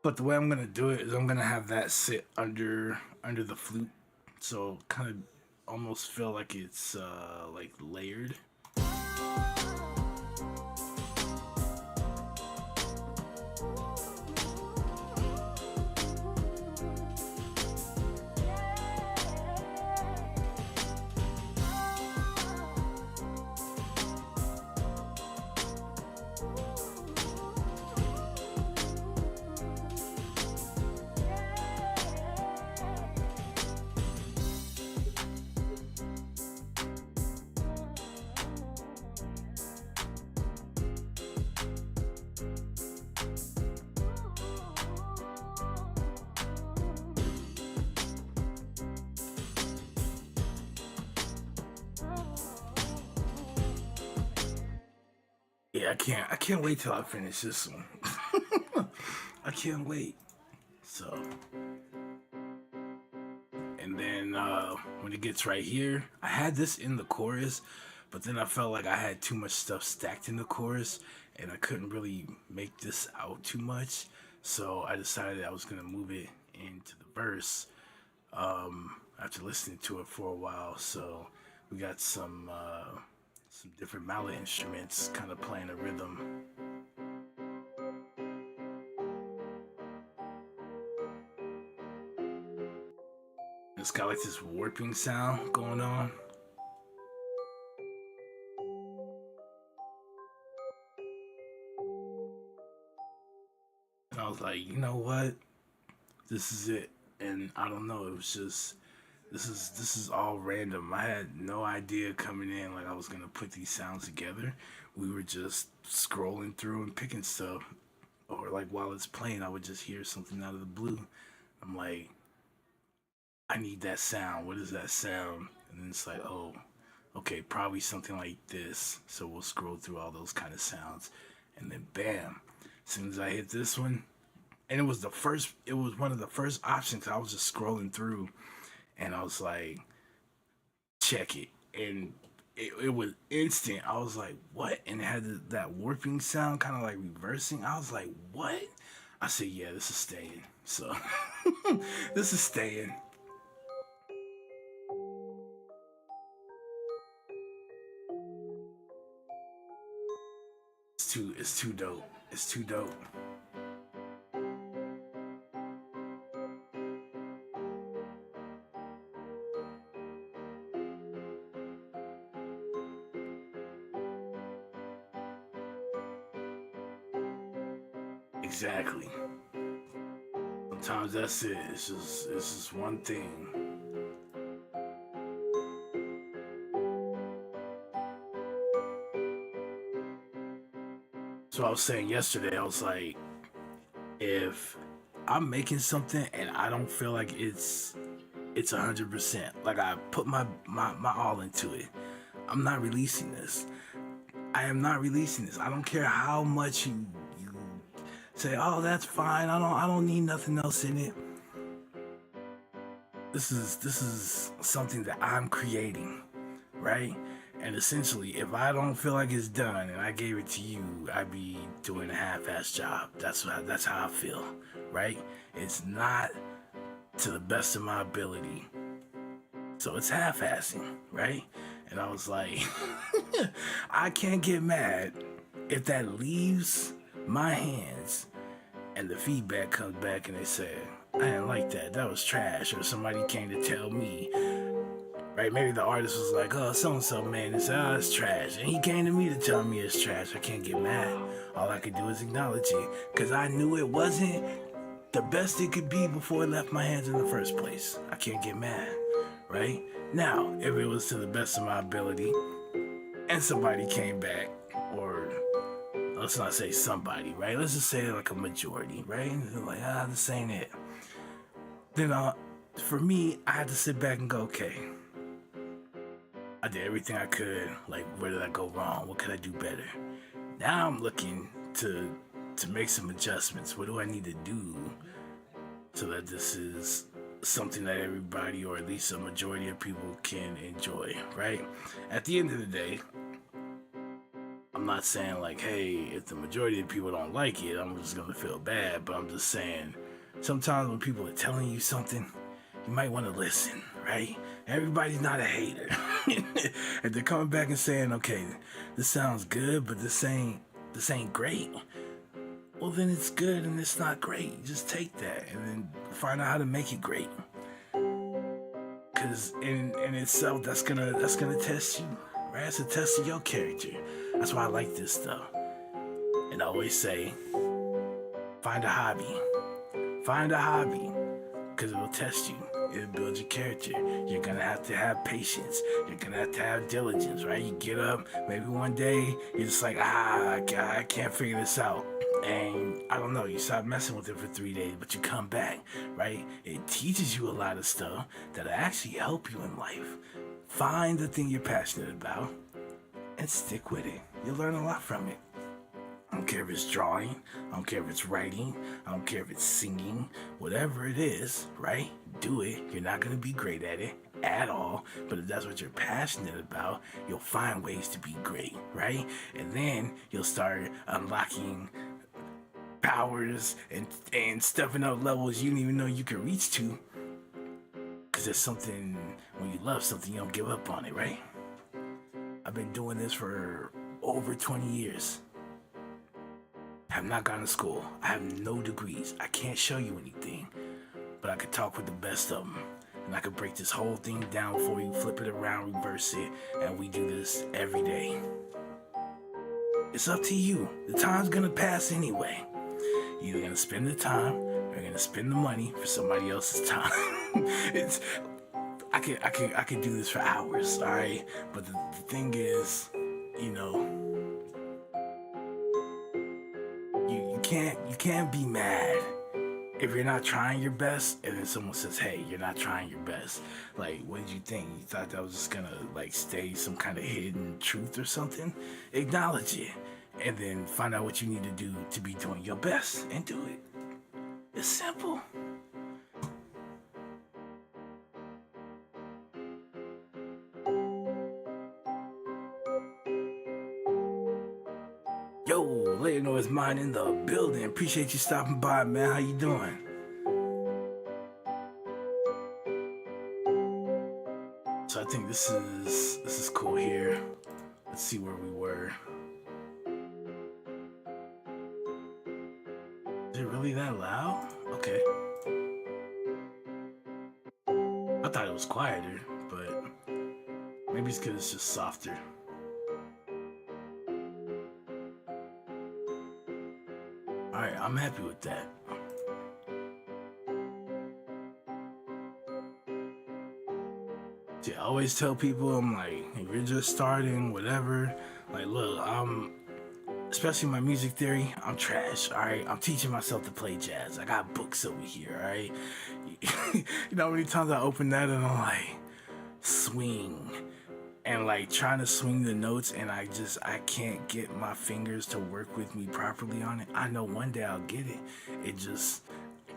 But the way I'm gonna do it is I'm gonna have that sit under the flute, so kind of almost feel like it's like layered. Yeah, I can't wait till I finish this one. I can't wait. So, and then when it gets right here, I had this in the chorus, but then I felt like I had too much stuff stacked in the chorus, and I couldn't really make this out too much. So I decided I was gonna move it into the verse after listening to it for a while. So we got some different mallet instruments kind of playing a rhythm. It's got like this warping sound going on. And I was like, you know what? This is it. And I don't know, it was just this is all random. I had no idea coming in like I was gonna put these sounds together. We were just scrolling through and picking stuff. Or like while it's playing I would just hear something out of the blue. I'm like, I need that sound. What is that sound? And then it's like, oh, okay, probably something like this. So we'll scroll through all those kind of sounds. And then bam. As soon as I hit this one, and it was one of the first options. I was just scrolling through and I was like, check it. And it was instant. I was like, what? And it had that warping sound kind of like reversing. I was like, what? I said, yeah, this is staying. So this is staying. It's too dope. It's too dope. Exactly. Sometimes that's it. It's just one thing. So I was saying yesterday, I was like, if I'm making something and I don't feel like it's 100%, like I put my all into it, I'm not releasing this. I am not releasing this. I don't care how much you say, oh, that's fine. I don't need nothing else in it. This is something that I'm creating, right? And essentially, if I don't feel like it's done and I gave it to you, I'd be doing a half-ass job. That's how I feel, right? It's not to the best of my ability. So it's half-assing, right? And I was like, I can't get mad if that leaves my hands and the feedback comes back and they say, I didn't like that. That was trash. Or somebody came to tell me, right? Maybe the artist was like, oh, so-and-so, man, it's trash. And he came to me to tell me it's trash. I can't get mad. All I could do is acknowledge it because I knew it wasn't the best it could be before it left my hands in the first place. I can't get mad, right? Now, if it was to the best of my ability and somebody came back, or let's not say somebody, right? Let's just say like a majority, right? They're like, this ain't it. Then for me, I had to sit back and go, okay, I did everything I could. Like, where did I go wrong? What could I do better? Now I'm looking to make some adjustments. What do I need to do so that this is something that everybody, or at least a majority of people, can enjoy, right? At the end of the day, I'm not saying like, hey, if the majority of people don't like it, I'm just gonna feel bad, but I'm just saying sometimes when people are telling you something, you might want to listen, right? Everybody's not a hater. If they're coming back and saying, okay, this sounds good, but this ain't great, well, then it's good and it's not great. Just take that and then find out how to make it great. Because in itself, that's gonna test you, right? It's a test of your character. That's why I like this stuff. And I always say, find a hobby. Find a hobby, because it'll test you. It'll build your character. You're gonna have to have patience. You're gonna have to have diligence, right? You get up, maybe one day, you're just like, I can't figure this out. And I don't know, you stop messing with it for 3 days, but you come back, right? It teaches you a lot of stuff that'll actually help you in life. Find the thing you're passionate about and stick with it. You'll learn a lot from it. I don't care if it's drawing, I don't care if it's writing, I don't care if it's singing, whatever it is, right? Do it. You're not going to be great at it at all, but if that's what you're passionate about, you'll find ways to be great, right? And then you'll start unlocking powers and stepping up levels you didn't even know you could reach to, because there's something, when you love something, you don't give up on it, right? I've been doing this for over 20 years. I have not gone to school. I have no degrees. I can't show you anything, but I could talk with the best of them. And I could break this whole thing down for you, flip it around, reverse it, and we do this every day. It's up to you. The time's gonna pass anyway. You're either gonna spend the time or you're gonna spend the money for somebody else's time. I could do this for hours, all right? But the thing is, you can't be mad if you're not trying your best, and then someone says, hey, you're not trying your best. Like, what did you think? You thought that was just gonna like stay some kind of hidden truth or something? Acknowledge it, and then find out what you need to do to be doing your best, and do it. It's simple. Yo, Later Noise Mind in the building. Appreciate you stopping by, man. How you doing? So I think this is cool here. Let's see where we were. Is it really that loud? Okay. I thought it was quieter, but maybe it's because it's just softer. Alright, I'm happy with that. See, I always tell people, I'm like, if you're just starting, whatever, like, look, especially my music theory, I'm trash, alright? I'm teaching myself to play jazz. I got books over here, alright? You know how many times I open that and I'm like, swing. And like trying to swing the notes, and I can't get my fingers to work with me properly on it. I know one day I'll get it. It just,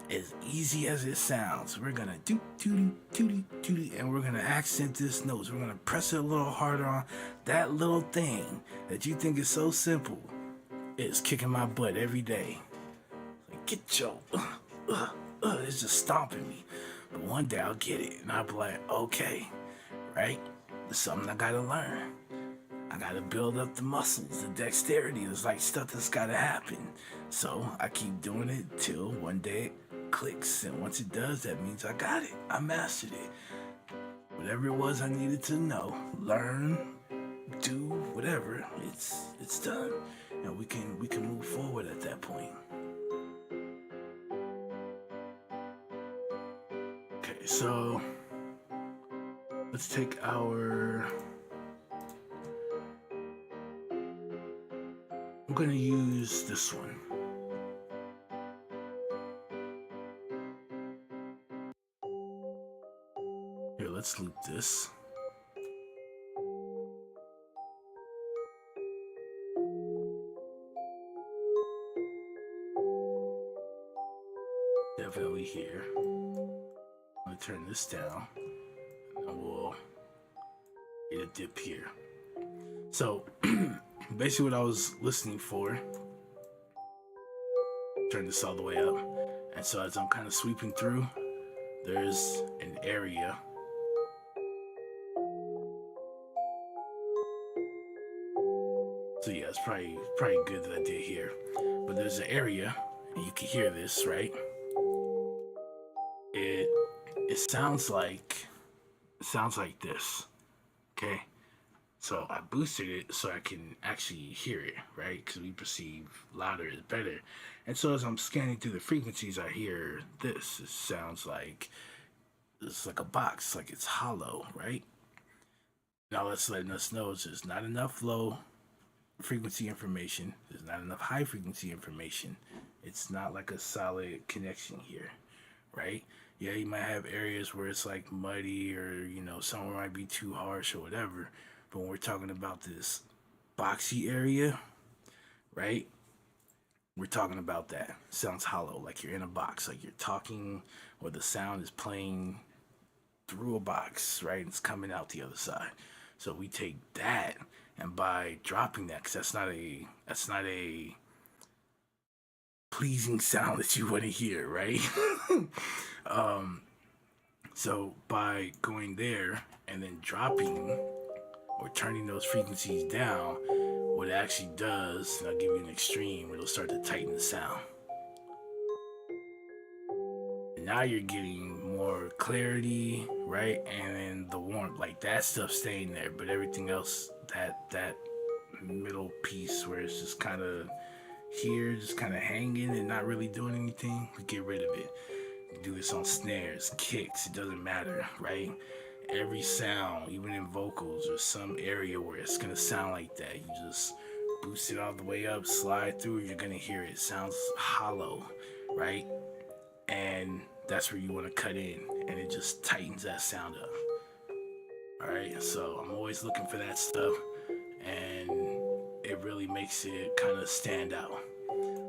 as easy as it sounds, we're gonna do, and we're gonna accent this notes. We're gonna press it a little harder on that little thing that you think is so simple. It's kicking my butt every day. Like, get your, it's just stomping me. But one day I'll get it, and I'll be like, okay, right? It's something I gotta learn. I gotta build up the muscles, the dexterity. There's like stuff that's gotta happen. So I keep doing it till one day it clicks, and once it does, that means I got it. I mastered it. Whatever it was I needed to know, learn, do whatever. It's done, and we can move forward at that point. Okay, so let's take our. I'm gonna use this one. Here, let's loop this. Definitely here. I'm gonna turn this down, and we'll get a dip here. So, basically what I was listening for, turn this all the way up, and so as I'm kind of sweeping through, there's an area. So yeah, it's probably good that I did here. But there's an area, and you can hear this, right? It sounds like this. Okay? So I boosted it so I can actually hear it, right? Because we perceive louder is better. And so as I'm scanning through the frequencies, I hear this. It sounds like it's like a box, like it's hollow, right? Now that's letting us know there's not enough low frequency information. There's not enough high frequency information. It's not like a solid connection here, right? Yeah, you might have areas where it's like muddy, or somewhere might be too harsh or whatever. But when we're talking about this boxy area, right? We're talking about that. Sounds hollow, like you're in a box, like you're talking, or the sound is playing through a box, right? It's coming out the other side. So we take that, and by dropping that, because that's not a pleasing sound that you want to hear, right? So by going there and then dropping or turning those frequencies down, what it actually does, and I'll give you an extreme, it'll start to tighten the sound. And now you're getting more clarity, right? And then the warmth, like that stuff staying there, but everything else, that middle piece where it's just kind of here, just kind of hanging and not really doing anything, we get rid of it. You do this on snares, kicks, it doesn't matter, right? Every sound, even in vocals, there's some area where it's gonna sound like that. You just boost it all the way up, slide through, you're gonna hear it. It sounds hollow, right? And that's where you want to cut in, and it just tightens that sound up. All right, so I'm always looking for that stuff, and it really makes it kind of stand out.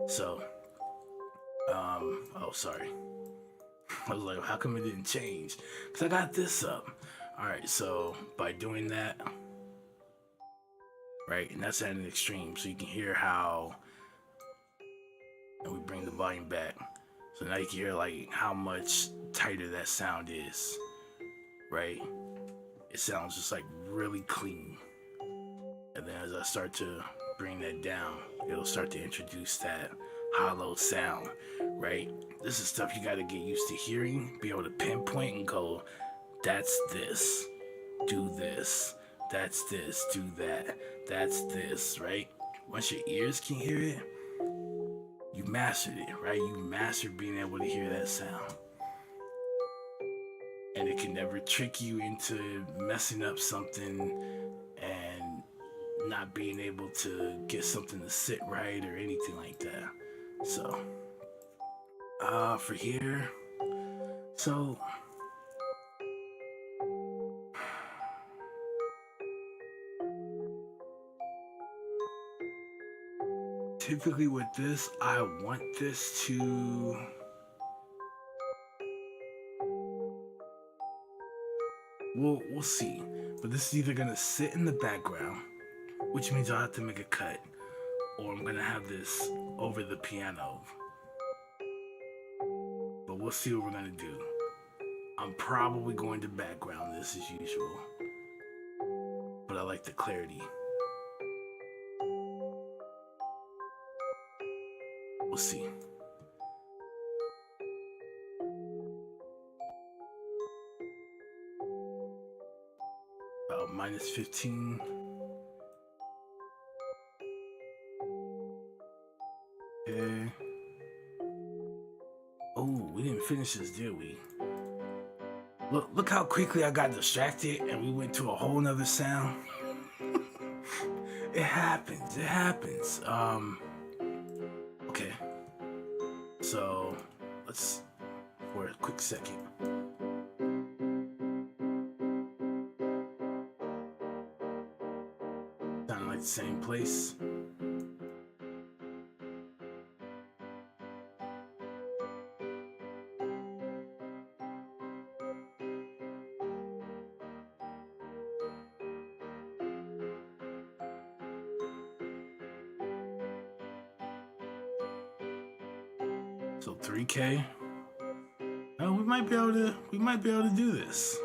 So, oh, sorry. I was like, how come it didn't change? Because I got this up. All right, so by doing that, right, and that's at an extreme, so you can hear how, and we bring the volume back. So now you can hear like how much tighter that sound is, right? It sounds just like really clean. And then as I start to bring that down, it'll start to introduce that hollow sound, right? This is stuff you got to get used to hearing, be able to pinpoint and go, that's this, do this, that's this, do that, that's this, right? Once your ears can hear it, you mastered it, right? You mastered being able to hear that sound. And it can never trick you into messing up something and not being able to get something to sit right or anything like that. So, for here, so typically with this, I want this to we'll see. But this is either gonna sit in the background, which means I'll have to make a cut, or I'm gonna have this over the piano. But we'll see what we're gonna do. I'm probably going to background this as usual, but I like the clarity. We'll see. About minus 15. Okay. Oh, we didn't finish this, did we? Look how quickly I got distracted and we went to a whole nother sound. It happens. It happens. Okay. So let's for a quick second. Sound like the same place. So 3K. Oh, we might be able to do this.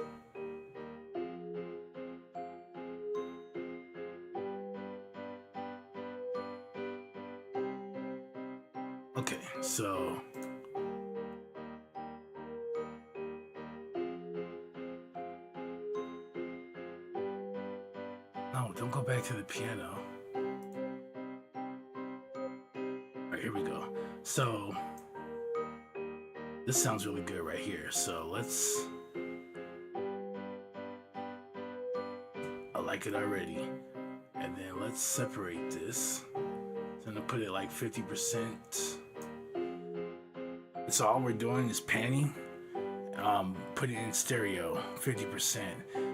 Okay, so no, don't go back to the piano. All right, here we go. So this sounds really good right here. So let's. I like it already. And then let's separate this. So I'm gonna put it like 50%. So all we're doing is panning. Put it in stereo, 50%.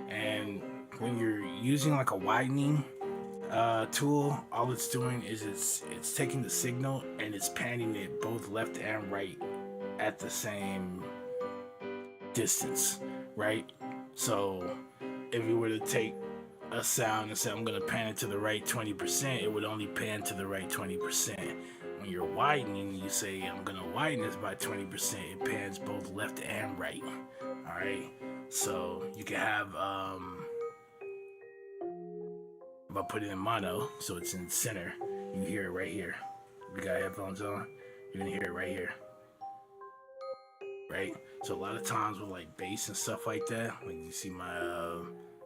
And when you're using like a widening tool, all it's doing is it's taking the signal and it's panning it both left and right at the same distance, right? So if you were to take a sound and say I'm gonna pan it to the right 20%, it would only pan to the right 20%. When you're widening, you say I'm gonna widen this by 20%, it pans both left and right. Alright? So you can have if I put it in mono, so it's in the center, you hear it right here. If you got headphones on, you're gonna hear it right here. Right? So a lot of times with like bass and stuff like that, like you see my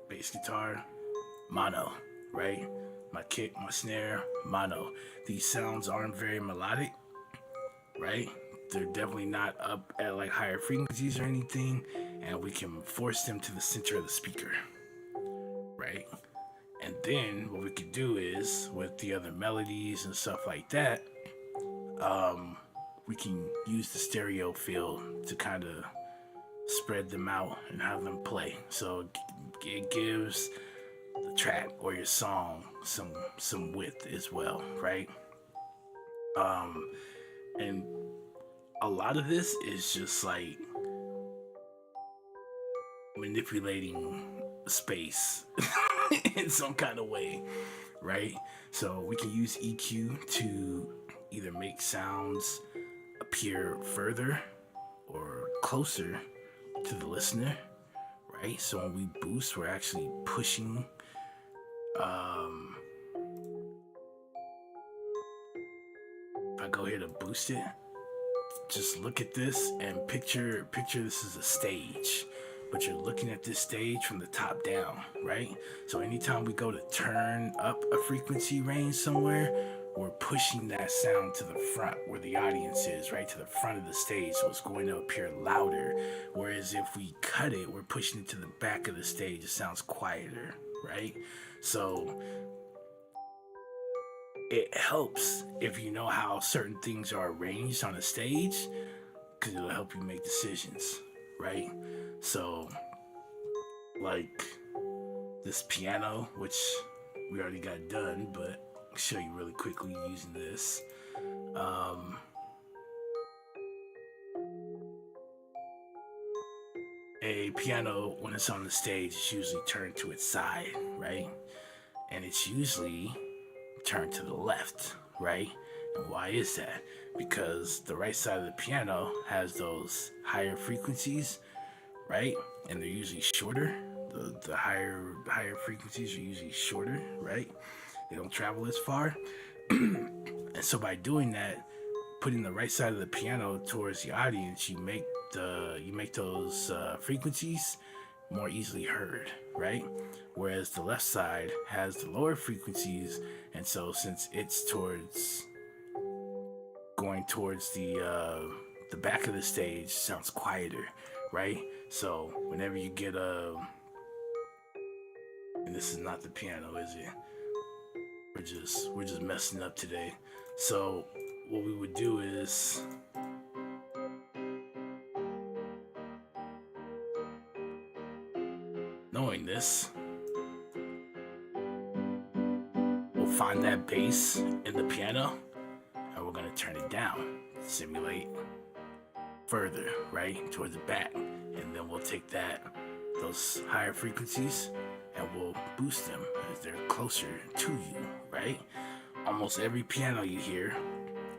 bass guitar, mono, right? My kick, my snare, mono. These sounds aren't very melodic, right? They're definitely not up at like higher frequencies or anything, and we can force them to the center of the speaker, right? And then what we could do is with the other melodies and stuff like that, we can use the stereo field to kind of spread them out and have them play. So it gives the track or your song some width as well, right? And a lot of this is just like manipulating space in some kind of way, right? So we can use EQ to either make sounds appear further or closer to the listener, right? So when we boost, we're actually pushing if I go here to boost it, just look at this and picture this is a stage, but you're looking at this stage from the top down, right? So anytime we go to turn up a frequency range somewhere, we're pushing that sound to the front where the audience is, right? To the front of the stage, so it's going to appear louder. Whereas if we cut it, we're pushing it to the back of the stage, it sounds quieter, right? So it helps if you know how certain things are arranged on a stage, because it'll help you make decisions, right? So like this piano, which we already got done, but I'll show you really quickly using this. A piano, when it's on the stage, it's usually turned to its side, right? And it's usually turned to the left, right? And why is that? Because the right side of the piano has those higher frequencies, right? And they're usually shorter. The higher frequencies are usually shorter, right? They don't travel as far. And so by doing that, putting the right side of the piano towards the audience, you make those frequencies more easily heard, right? Whereas the left side has the lower frequencies, and so since it's going towards the back of the stage, sounds quieter, right? So whenever you get and this is not the piano, is it? We're just messing up today. So what we would do is knowing this, we'll find that bass in the piano and we're gonna turn it down, simulate further, right, towards the back, and then we'll take those higher frequencies and we'll boost them as they're closer to you, right? Almost every piano you hear,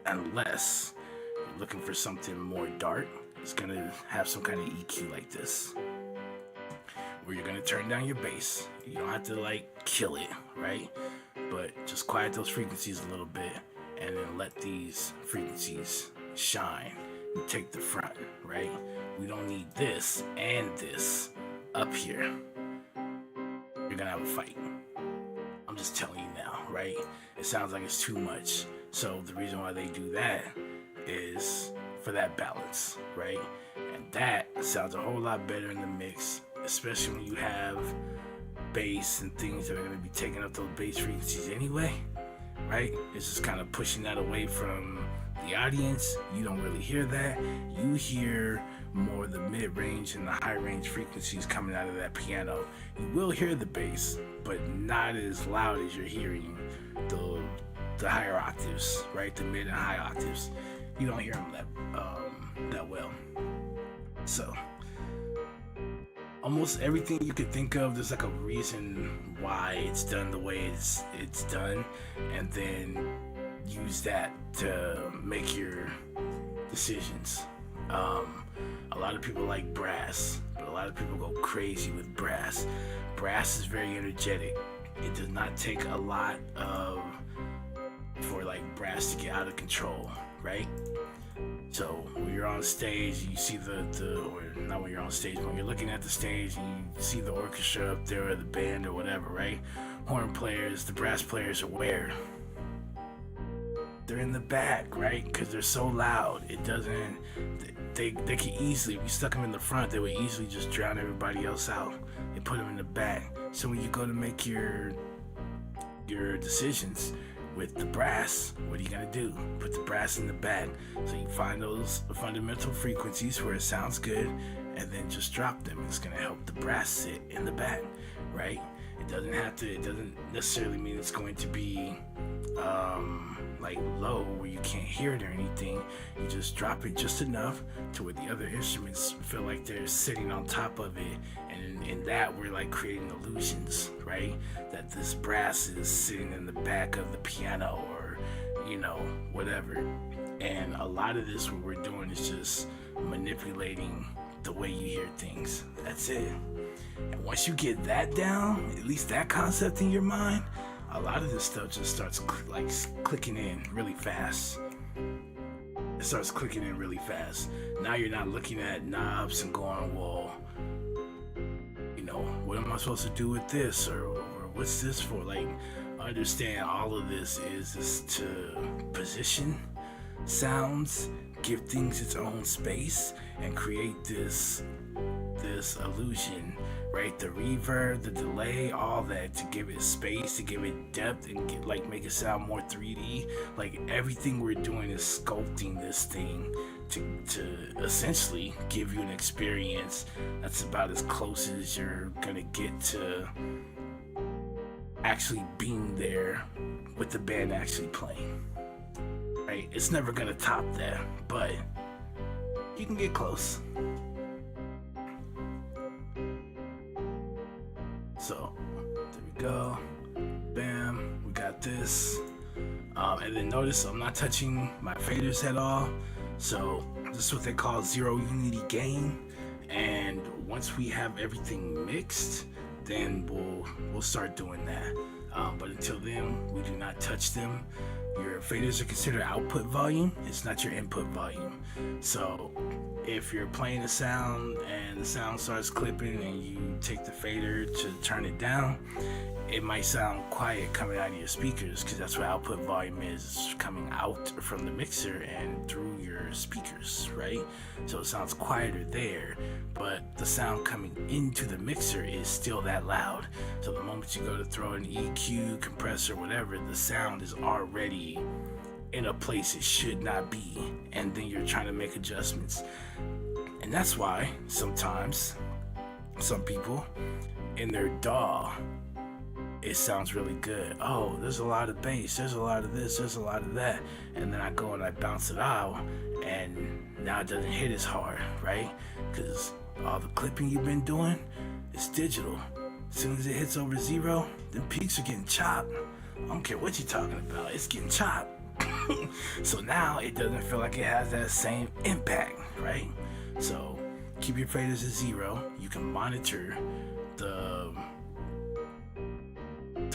unless you're looking for something more dark, is gonna have some kind of EQ like this, where you're gonna turn down your bass. You don't have to like kill it, right? But just quiet those frequencies a little bit and then let these frequencies shine and take the front, right? We don't need this and this up here. You're gonna have a fight. I'm just telling you now, right? It sounds like it's too much. So the reason why they do that is for that balance, right? And that sounds a whole lot better in the mix, especially when you have bass and things that are going to be taking up those bass frequencies anyway, right? It's just kind of pushing that away from the audience. You don't really hear that. You hear more the mid-range and the high-range frequencies coming out of that piano. You will hear the bass, but not as loud as you're hearing the higher octaves, right? The mid and high octaves. You don't hear them that well. So almost everything you could think of, there's like a reason why it's done the way it's done, and then use that to make your decisions. A lot of people like brass, but a lot of people go crazy with brass. Brass is very energetic. It does not take a lot for like brass to get out of control, right? So when you're on stage, you see or not when you're on stage, but when you're looking at the stage and you see the orchestra up there or the band or whatever, right? Horn players, the brass players are where? They're in the back, right? Because they're so loud. It doesn't, they can easily, if you stuck them in the front, they would easily just drown everybody else out. They put them in the back. So when you go to make your decisions with the brass, what are you gonna do? Put the brass in the back. So you find those fundamental frequencies where it sounds good, and then just drop them. It's gonna help the brass sit in the back, right? It doesn't necessarily mean it's going to be like low where you can't hear it or anything. You just drop it just enough to where the other instruments feel like they're sitting on top of it, and in that we're like creating illusions, right? That this brass is sitting in the back of the piano or whatever. And a lot of this, what we're doing is just manipulating the way you hear things. That's it. And once you get that down, at least that concept in your mind, a lot of this stuff just starts clicking in really fast. It starts clicking in really fast. Now you're not looking at knobs and going, well, what am I supposed to do with this, or what's this for? Like, understand all of this is to position sounds, give things its own space, and create this illusion, right? The reverb, the delay, all that, to give it space, to give it depth, and make it sound more 3D. Like, everything we're doing is sculpting this thing to essentially give you an experience that's about as close as you're gonna get to actually being there with the band actually playing, right? It's never gonna top that, but you can get close. So there we go. Bam, we got this. And then notice I'm not touching my faders at all. So this is what they call zero unity gain. And once we have everything mixed, then we'll start doing that. But until then, we do not touch them. Your faders are considered output volume. It's not your input volume. So if you're playing a sound and the sound starts clipping and you take the fader to turn it down, it might sound quiet coming out of your speakers, because that's what output volume is, coming out from the mixer and through your speakers, right? So it sounds quieter there, but the sound coming into the mixer is still that loud. So the moment you go to throw an EQ, compressor, whatever, the sound is already in a place it should not be, and then you're trying to make adjustments. And that's why sometimes some people in their DAW, it sounds really good. Oh, there's a lot of bass, there's a lot of this, there's a lot of that. And then I go and I bounce it out, and now it doesn't hit as hard, right? Because all the clipping you've been doing is digital. As soon as it hits over 0, the peaks are getting chopped. I don't care what you're talking about, it's getting chopped. So now it doesn't feel like it has that same impact, right? So keep your faders at 0. You can monitor the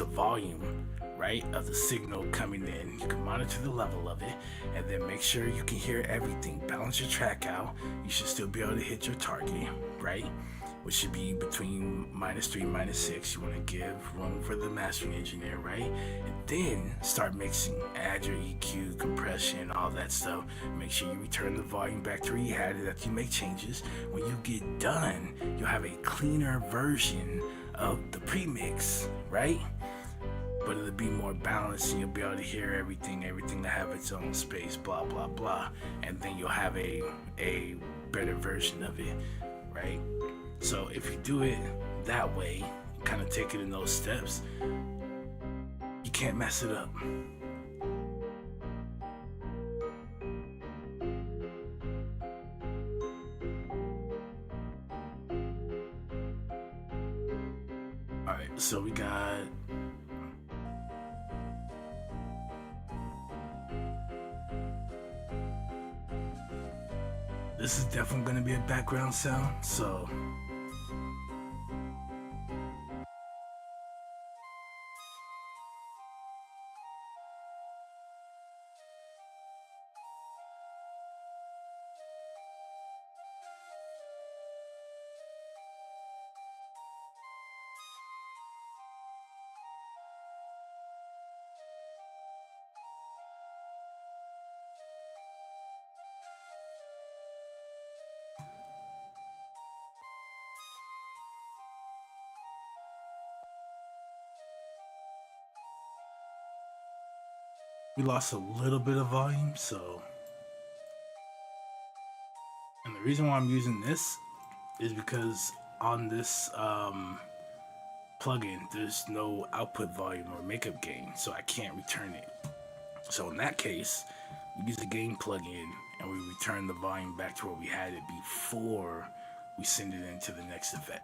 volume, right, of the signal coming in. You can monitor the level of it, and then make sure you can hear everything. Balance your track out. You should still be able to hit your target, right, which should be between -3 and -6. You want to give room for the mastering engineer, right? And then start mixing. Add your EQ, compression, all that stuff. Make sure you return the volume back to where you had it after you make changes. When you get done, you'll have a cleaner version of the premix, right? But it'll be more balanced, and you'll be able to hear everything to have its own space, blah blah blah, and then you'll have a better version of it, right? So if you do it that way, kind of take it in those steps, you can't mess it up. Alright, so we got this is definitely going to be a background sound, so we lost a little bit of volume, so, and the reason why I'm using this is because on this plugin there's no output volume or makeup gain, so I can't return it. So in that case, we use the gain plugin and we return the volume back to where we had it before we send it into the next effect.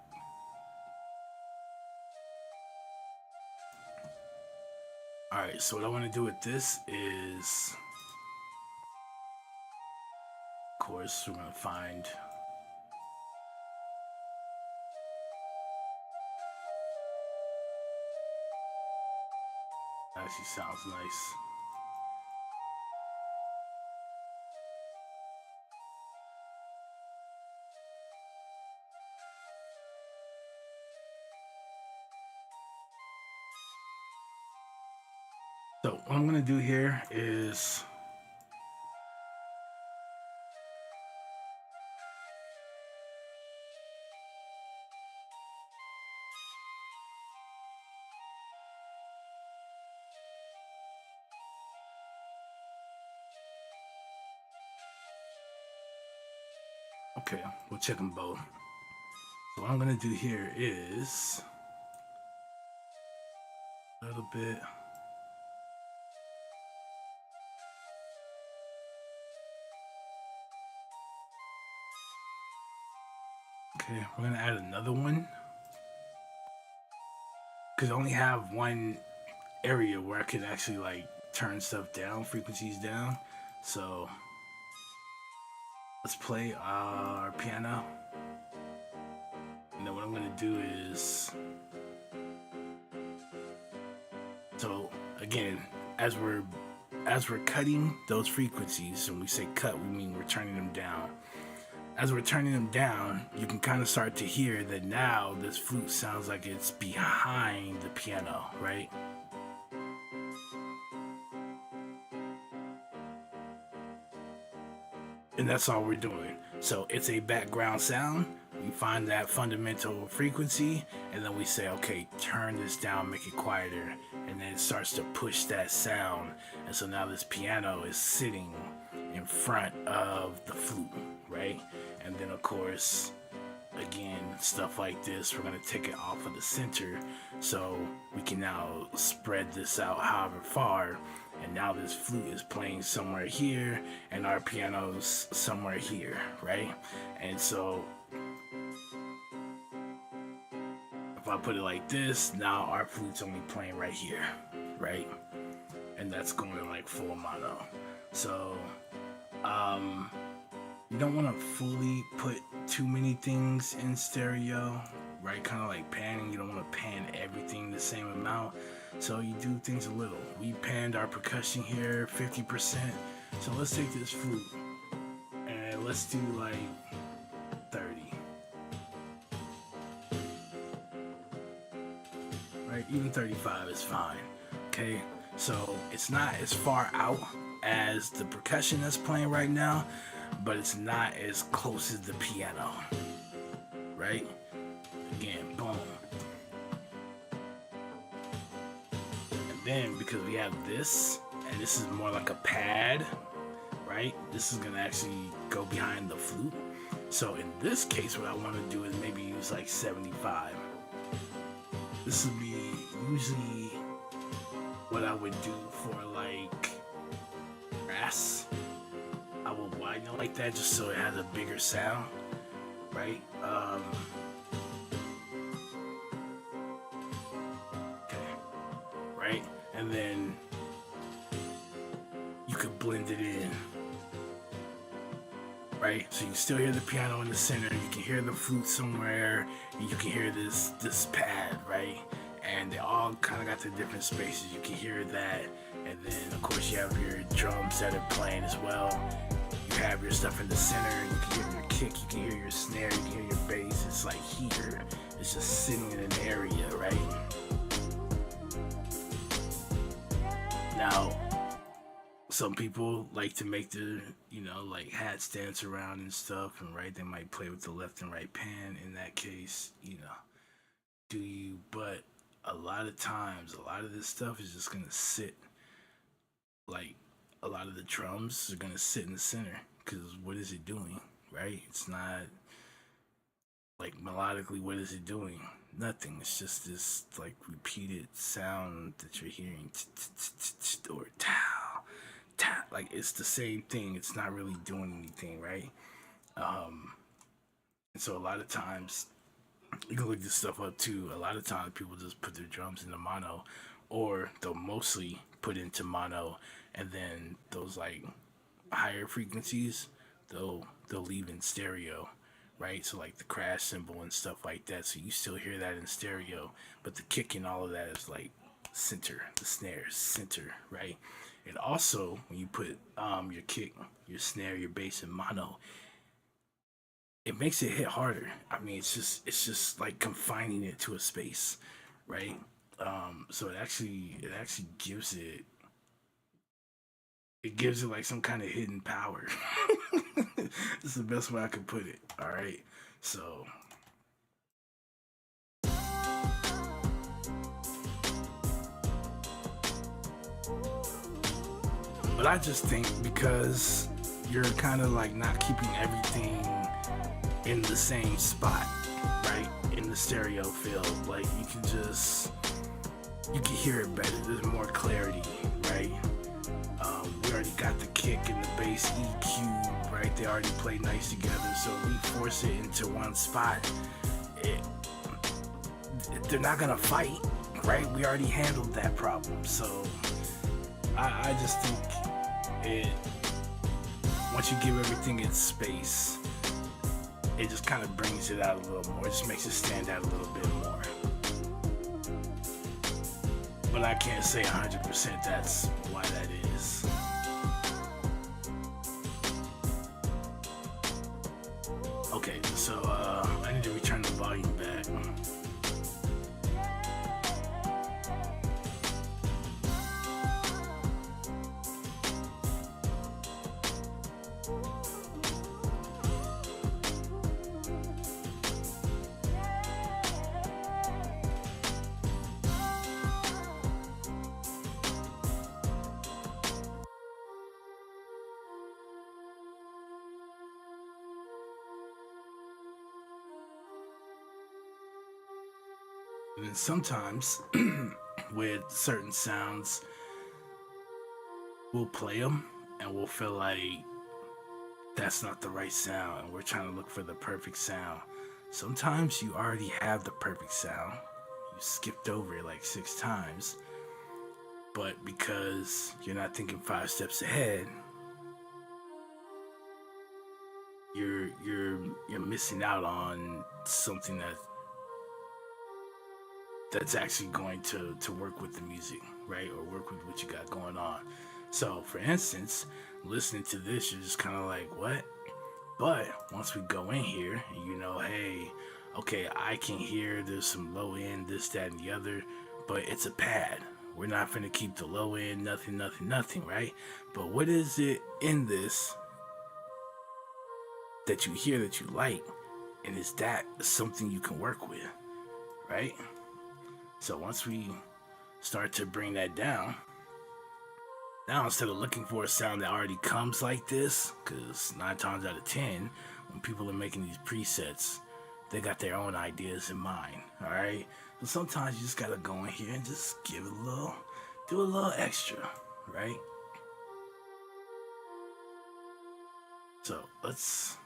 Alright, so what I want to do with this is, of course, we're going to find actually sounds nice. So what I'm going to do here is okay, we'll check them both. So what I'm going to do here is a little bit. Okay, we're gonna add another one because I only have one area where I could actually like turn stuff down, frequencies down. So let's play our piano. I'm gonna do is, so again, as we're cutting those frequencies, and we say cut, we mean we're turning them down. As we're turning them down, you can kind of start to hear that now this flute sounds like it's behind the piano, right? And that's all we're doing. So it's a background sound. We find that fundamental frequency, and then we say, okay, turn this down, make it quieter. And then it starts to push that sound. And so now this piano is sitting in front of the flute, right? And then of course, again, stuff like this, we're gonna take it off of the center, so we can now spread this out however far. And now this flute is playing somewhere here, and our piano's somewhere here, right? And so if I put it like this, now our flute's only playing right here, right? And that's going to like full mono. So you don't want to fully put too many things in stereo, right? Kind of like panning. You don't want to pan everything the same amount, so you do things a little. We panned our percussion here 50%, so let's take this flute and let's do like 30, right? Even 35 is fine. Okay, so it's not as far out as the percussion that's playing right now, but it's not as close as the piano, right? Again, boom. And then because we have this, and this is more like a pad, right? This is gonna actually go behind the flute. So in this case, what I want to do is maybe use like 75. This would be usually what I would do for like brass. I will widen it like that just so it has a bigger sound, right? Okay, right? And then you could blend it in, right? So you can still hear the piano in the center, you can hear the flute somewhere, and you can hear this pad, right? And they all kind of got their different spaces. You can hear that, and then of course you have your drums that are playing as well. You have your stuff in the center, you can hear your kick, you can hear your snare, you can hear your bass. It's like here, it's just sitting in an area, right? Now, some people like to make their, like hats dance around and stuff, and right, they might play with the left and right pan. In that case, do you? But a lot of times, a lot of this stuff is just gonna sit, like a lot of the drums are gonna sit in the center, because what is it doing, right? It's not like melodically, what is it doing? Nothing. It's just this like repeated sound that you're hearing, or tow, tow. Like it's the same thing. It's not really doing anything, right? And so a lot of times, you can look this stuff up too. A lot of times people just put their drums into mono, or they'll mostly put into mono, and then those like higher frequencies, they'll leave in stereo, right? So like the crash cymbal and stuff like that. So you still hear that in stereo, but the kick and all of that is like center, the snare center, right? And also when you put your kick, your snare, your bass in mono, it makes it hit harder. I mean, it's just like confining it to a space, right? So it actually gives it like some kind of hidden power. It's the best way I could put it. All right, so but I just think because you're kind of like not keeping everything in the same spot, right? In the stereo field, like you can hear it better. There's more clarity, right? We already got the kick and the bass EQ, right? They already play nice together. So if we force it into one spot, they're not gonna fight, right? We already handled that problem. So I just think once you give everything its space, it just kind of brings it out a little more. It just makes it stand out a little bit more. But I can't say 100% that's why that is. Okay, so I need to return the volume back. And sometimes with certain sounds, we'll play them and we'll feel like that's not the right sound and we're trying to look for the perfect sound. Sometimes you already have the perfect sound. You skipped over it like 6 times. But because you're not thinking 5 steps ahead, you're missing out on something that's actually going to work with the music, right? Or work with what you got going on. So, for instance, listening to this, you're just kind of like, what? But once we go in here, and you know, hey, okay, I can hear there's some low end, this, that, and the other, but it's a pad. We're not going to keep the low end, nothing, right? But what is it in this that you hear that you like? And is that something you can work with, right? So once we start to bring that down, now instead of looking for a sound that already comes like this, because 9 times out of 10, when people are making these presets, they got their own ideas in mind, all right? So sometimes you just gotta go in here and just give it do a little extra, right? So let's...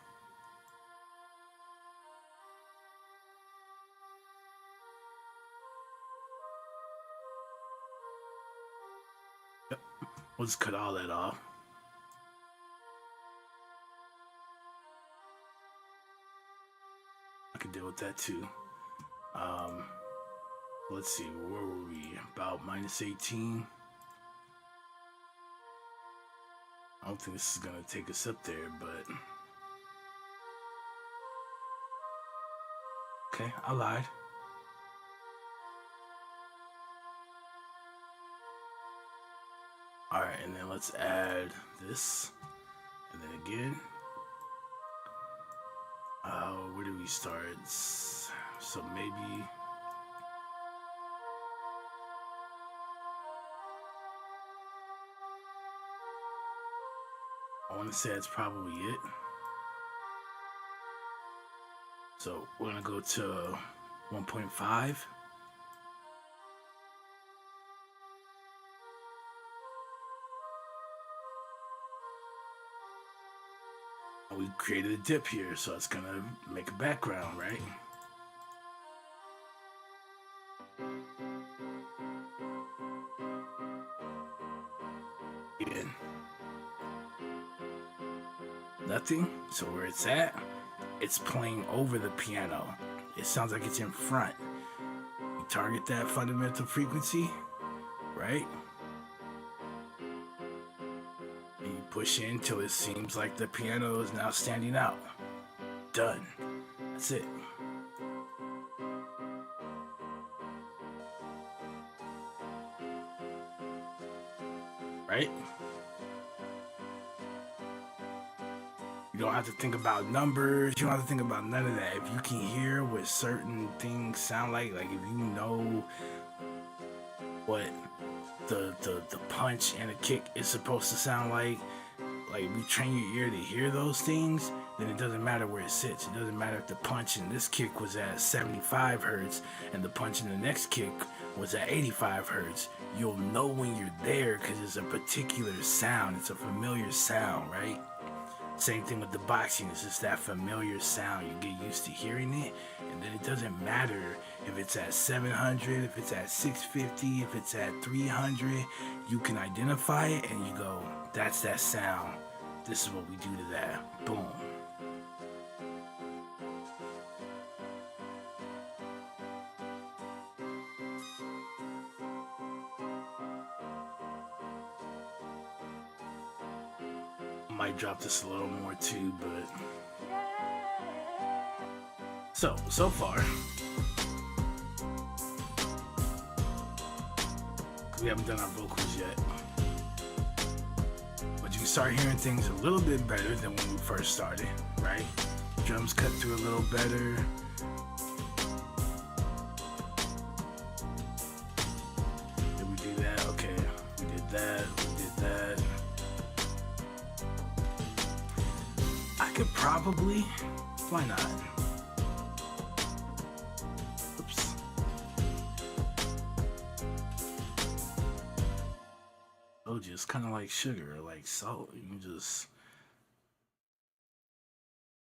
Yep. We'll just cut all that off. I can deal with that too. Let's see, where were we? About -18. I don't think this is gonna take us up there, but okay, I lied. Alright, and then let's add this. And then again. Where do we start? So maybe... I want to say that's probably it. So we're going to go to 1.5. We created a dip here, so it's gonna make a background, right? Again. Nothing. So where it's at, it's playing over the piano. It sounds like it's in front. You target that fundamental frequency, right? Push in till it seems like the piano is now standing out. Done. That's it. Right? You don't have to think about numbers. You don't have to think about none of that. If you can hear what certain things sound like if you know what the punch and the kick is supposed to sound like if you train your ear to hear those things, then it doesn't matter where it sits. It doesn't matter if the punch in this kick was at 75 hertz and the punch in the next kick was at 85 hertz. You'll know when you're there because it's a particular sound. It's a familiar sound, right? Same thing with the boxing. It's just that familiar sound. You get used to hearing it, and then it doesn't matter if it's at 700, if it's at 650, if it's at 300. You can identify it, and you go, that's that sound. This is what we do to that. Boom. might drop this a little more too, but so far we haven't done our vocals yet, but you can start hearing things a little bit better than when we first started, right? Drums cut through a little better. Did we do that? Okay, we did that. I could probably, why not? Oops. Oh, just kind of like sugar, or like salt. You can just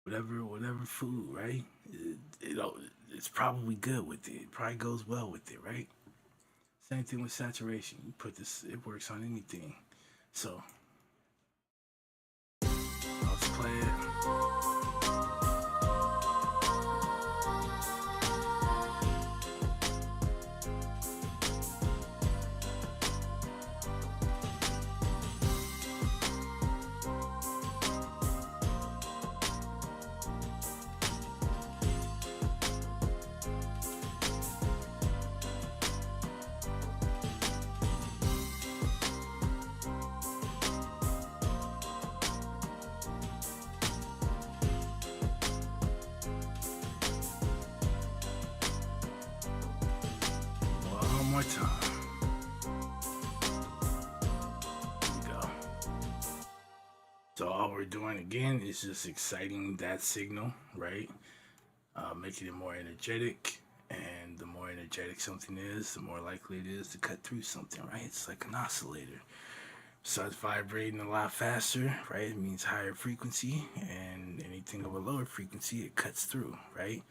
whatever food, right? It's probably good with it. It probably goes well with it, right? Same thing with saturation. You put this, it works on anything. So let's play it. One more time. Here we go. So all we're doing again is just exciting that signal, right? Making it more energetic, and the more energetic something is, the more likely it is to cut through something, right? It's like an oscillator. Starts vibrating a lot faster, right? It means higher frequency, and anything of a lower frequency, it cuts through, right?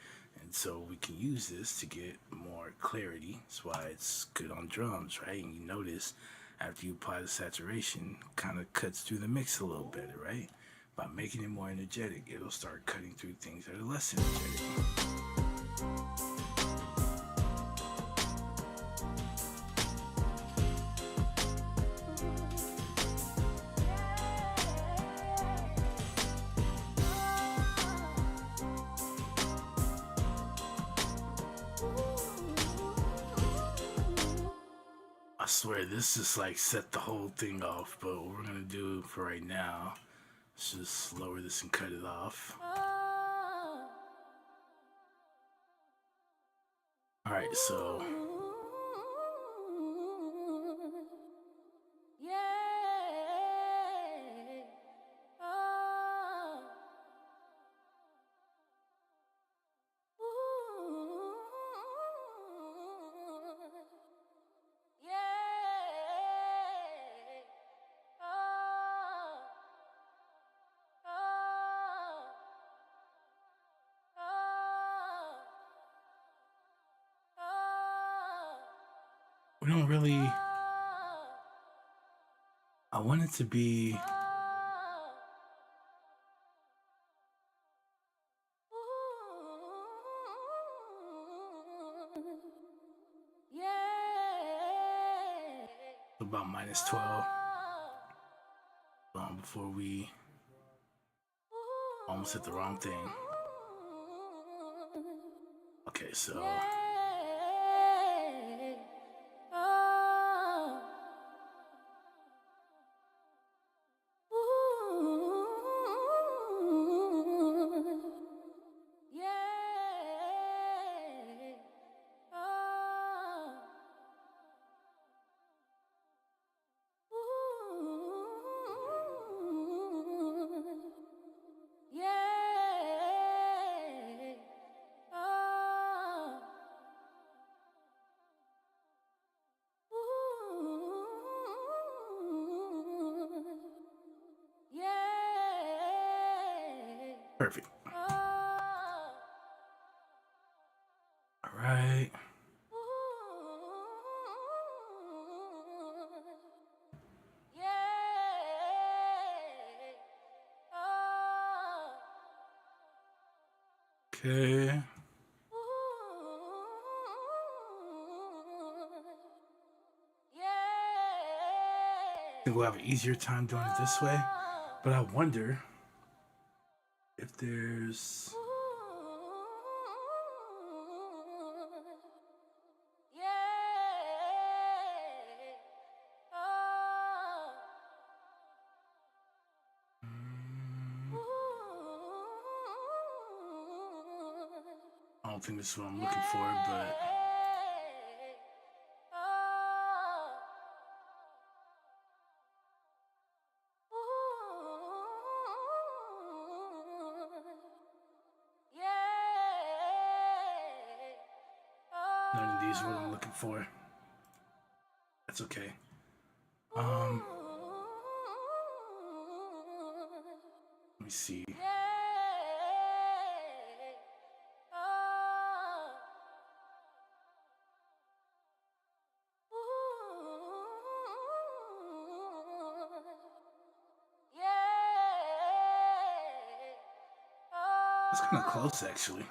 And so we can use this to get more clarity. That's why it's good on drums, right? And you notice after you apply the saturation, kind of cuts through the mix a little better, right? By making it more energetic, it'll start cutting through things that are less energetic. I swear this just like set the whole thing off, but what we're gonna do for right now is just lower this and cut it off. Alright, so we don't really, I want it to be, about -12 before we almost hit the wrong thing. Okay, so perfect. All right. Okay. I think we'll have an easier time doing it this way, But I wonder if there's. I don't think this is what I'm looking for, but. None of these are what I'm looking for. That's okay. Let me see. It's kind of close, actually.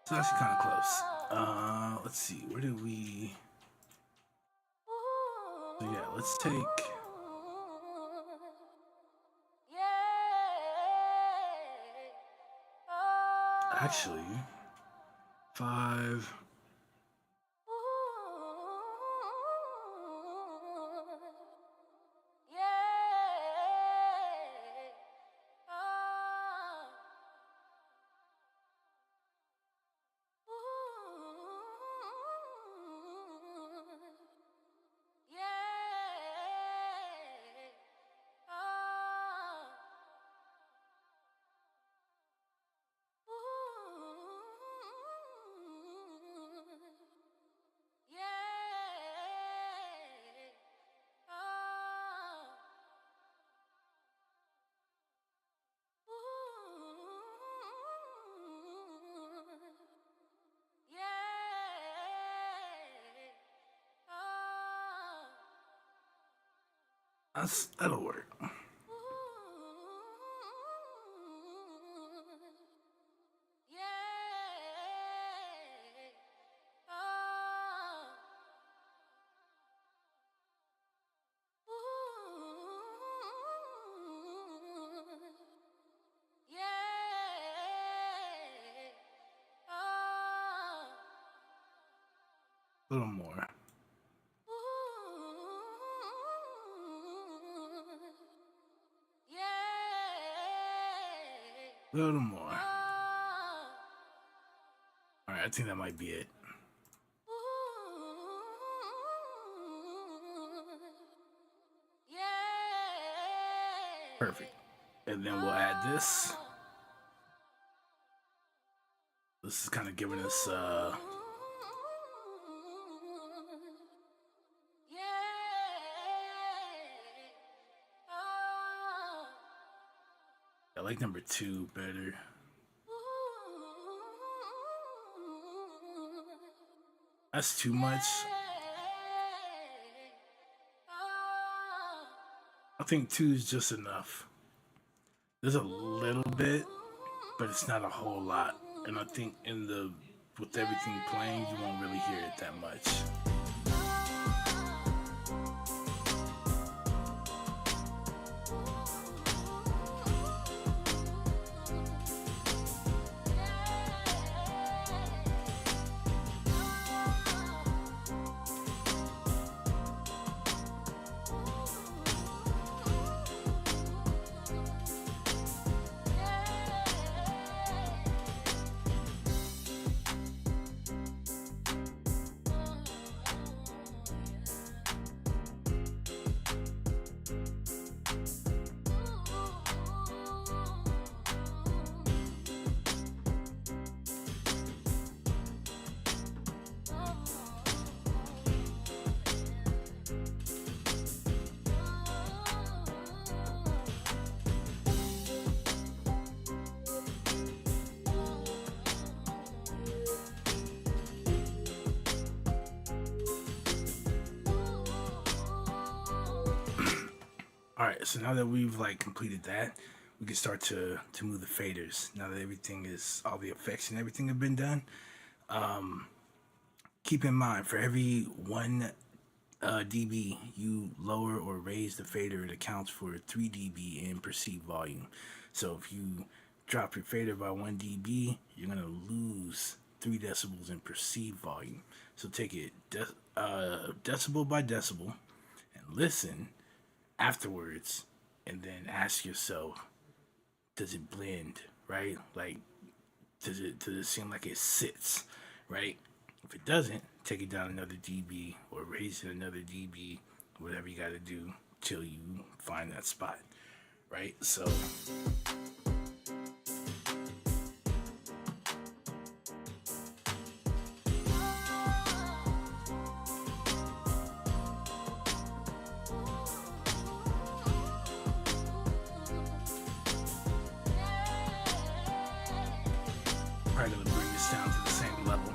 It's actually kind of close. Let's see. Where do we? So yeah, let's take. Actually, 5. That'll work. A little more. A little more. Alright, I think that might be it. Perfect. And then we'll add this. This is kind of giving us I like number 2 better. That's too much. I think 2 is just enough. There's a little bit, but it's not a whole lot. And I think with everything playing, you won't really hear it that much. All right, so now that we've completed that, we can start to move the faders now that everything is all the effects and everything have been done. Keep in mind, for every 1 dB you lower or raise the fader, it accounts for 3 dB in perceived volume. So if you drop your fader by 1 dB, you're gonna lose 3 decibels in perceived volume. So take it decibel by decibel and listen afterwards, and then ask yourself, does it blend, right? Like, does it seem like it sits, right? If it doesn't, take it down another dB or raise it another dB, whatever you got to do till you find that spot, right? So probably gonna bring this down to the same level.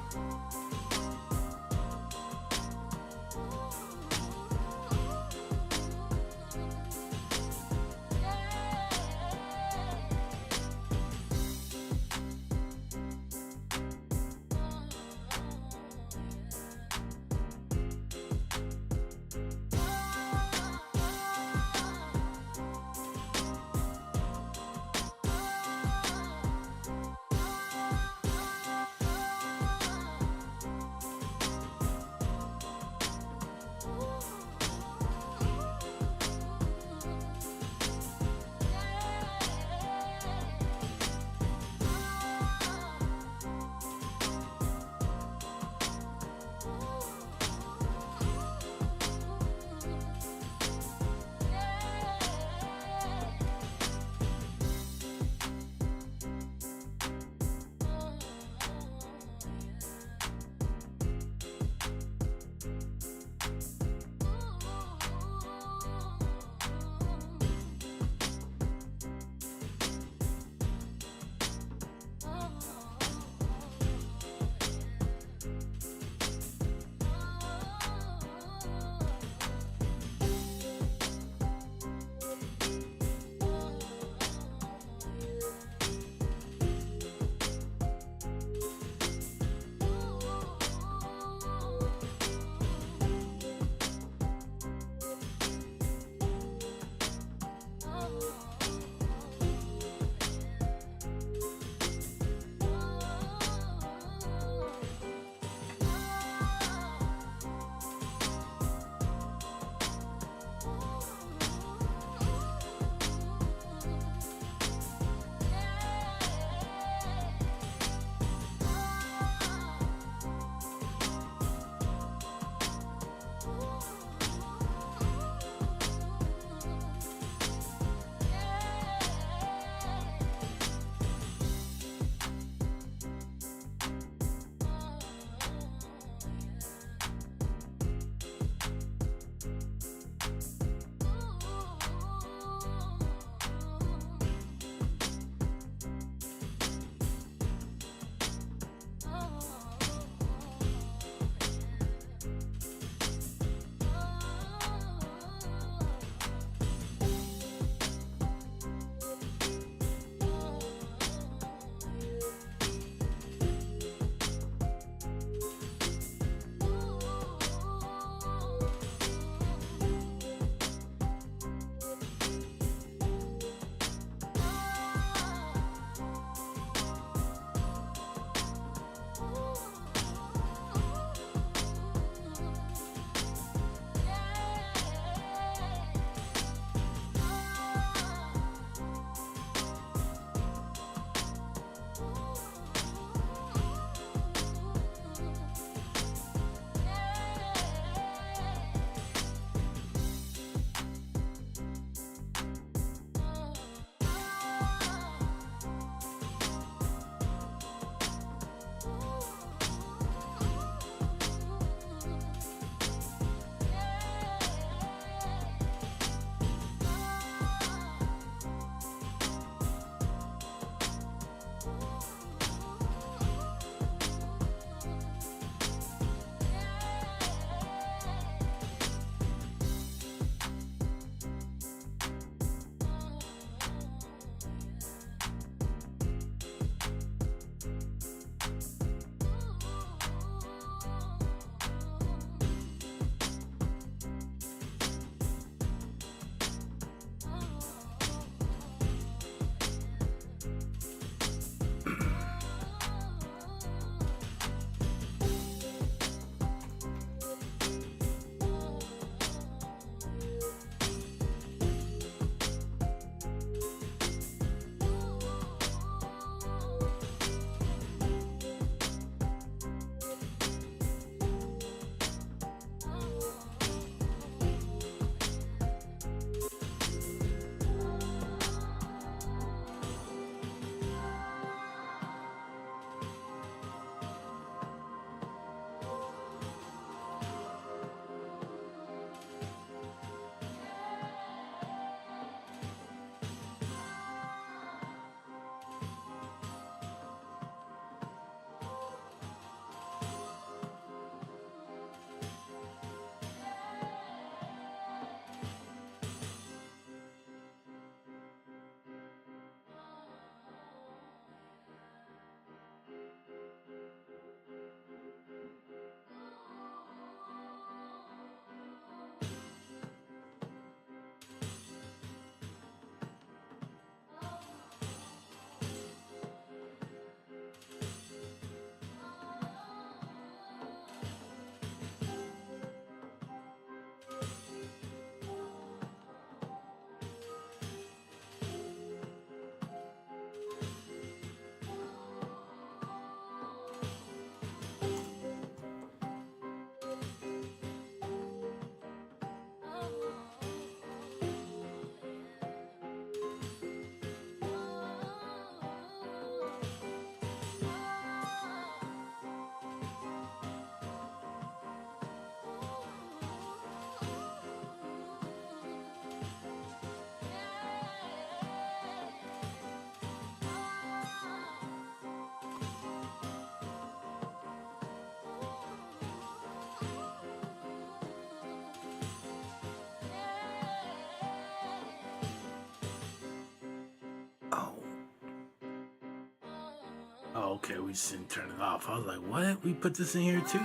okay, we just didn't turn it off. I was like, what? We put this in here too?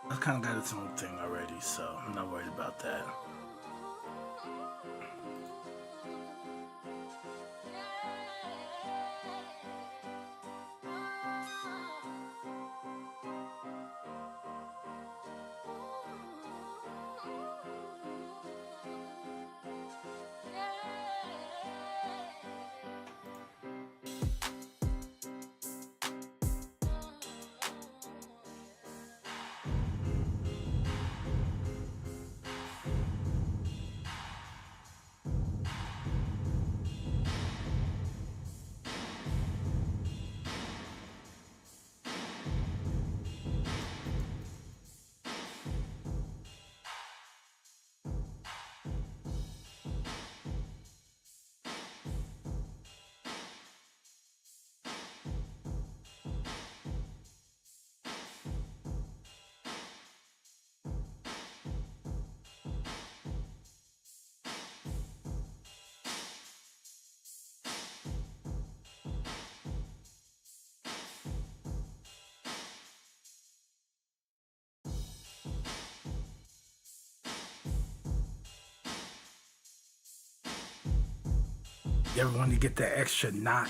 I kind of got its own thing already, so I'm not worried about that. You ever want to get that extra knock?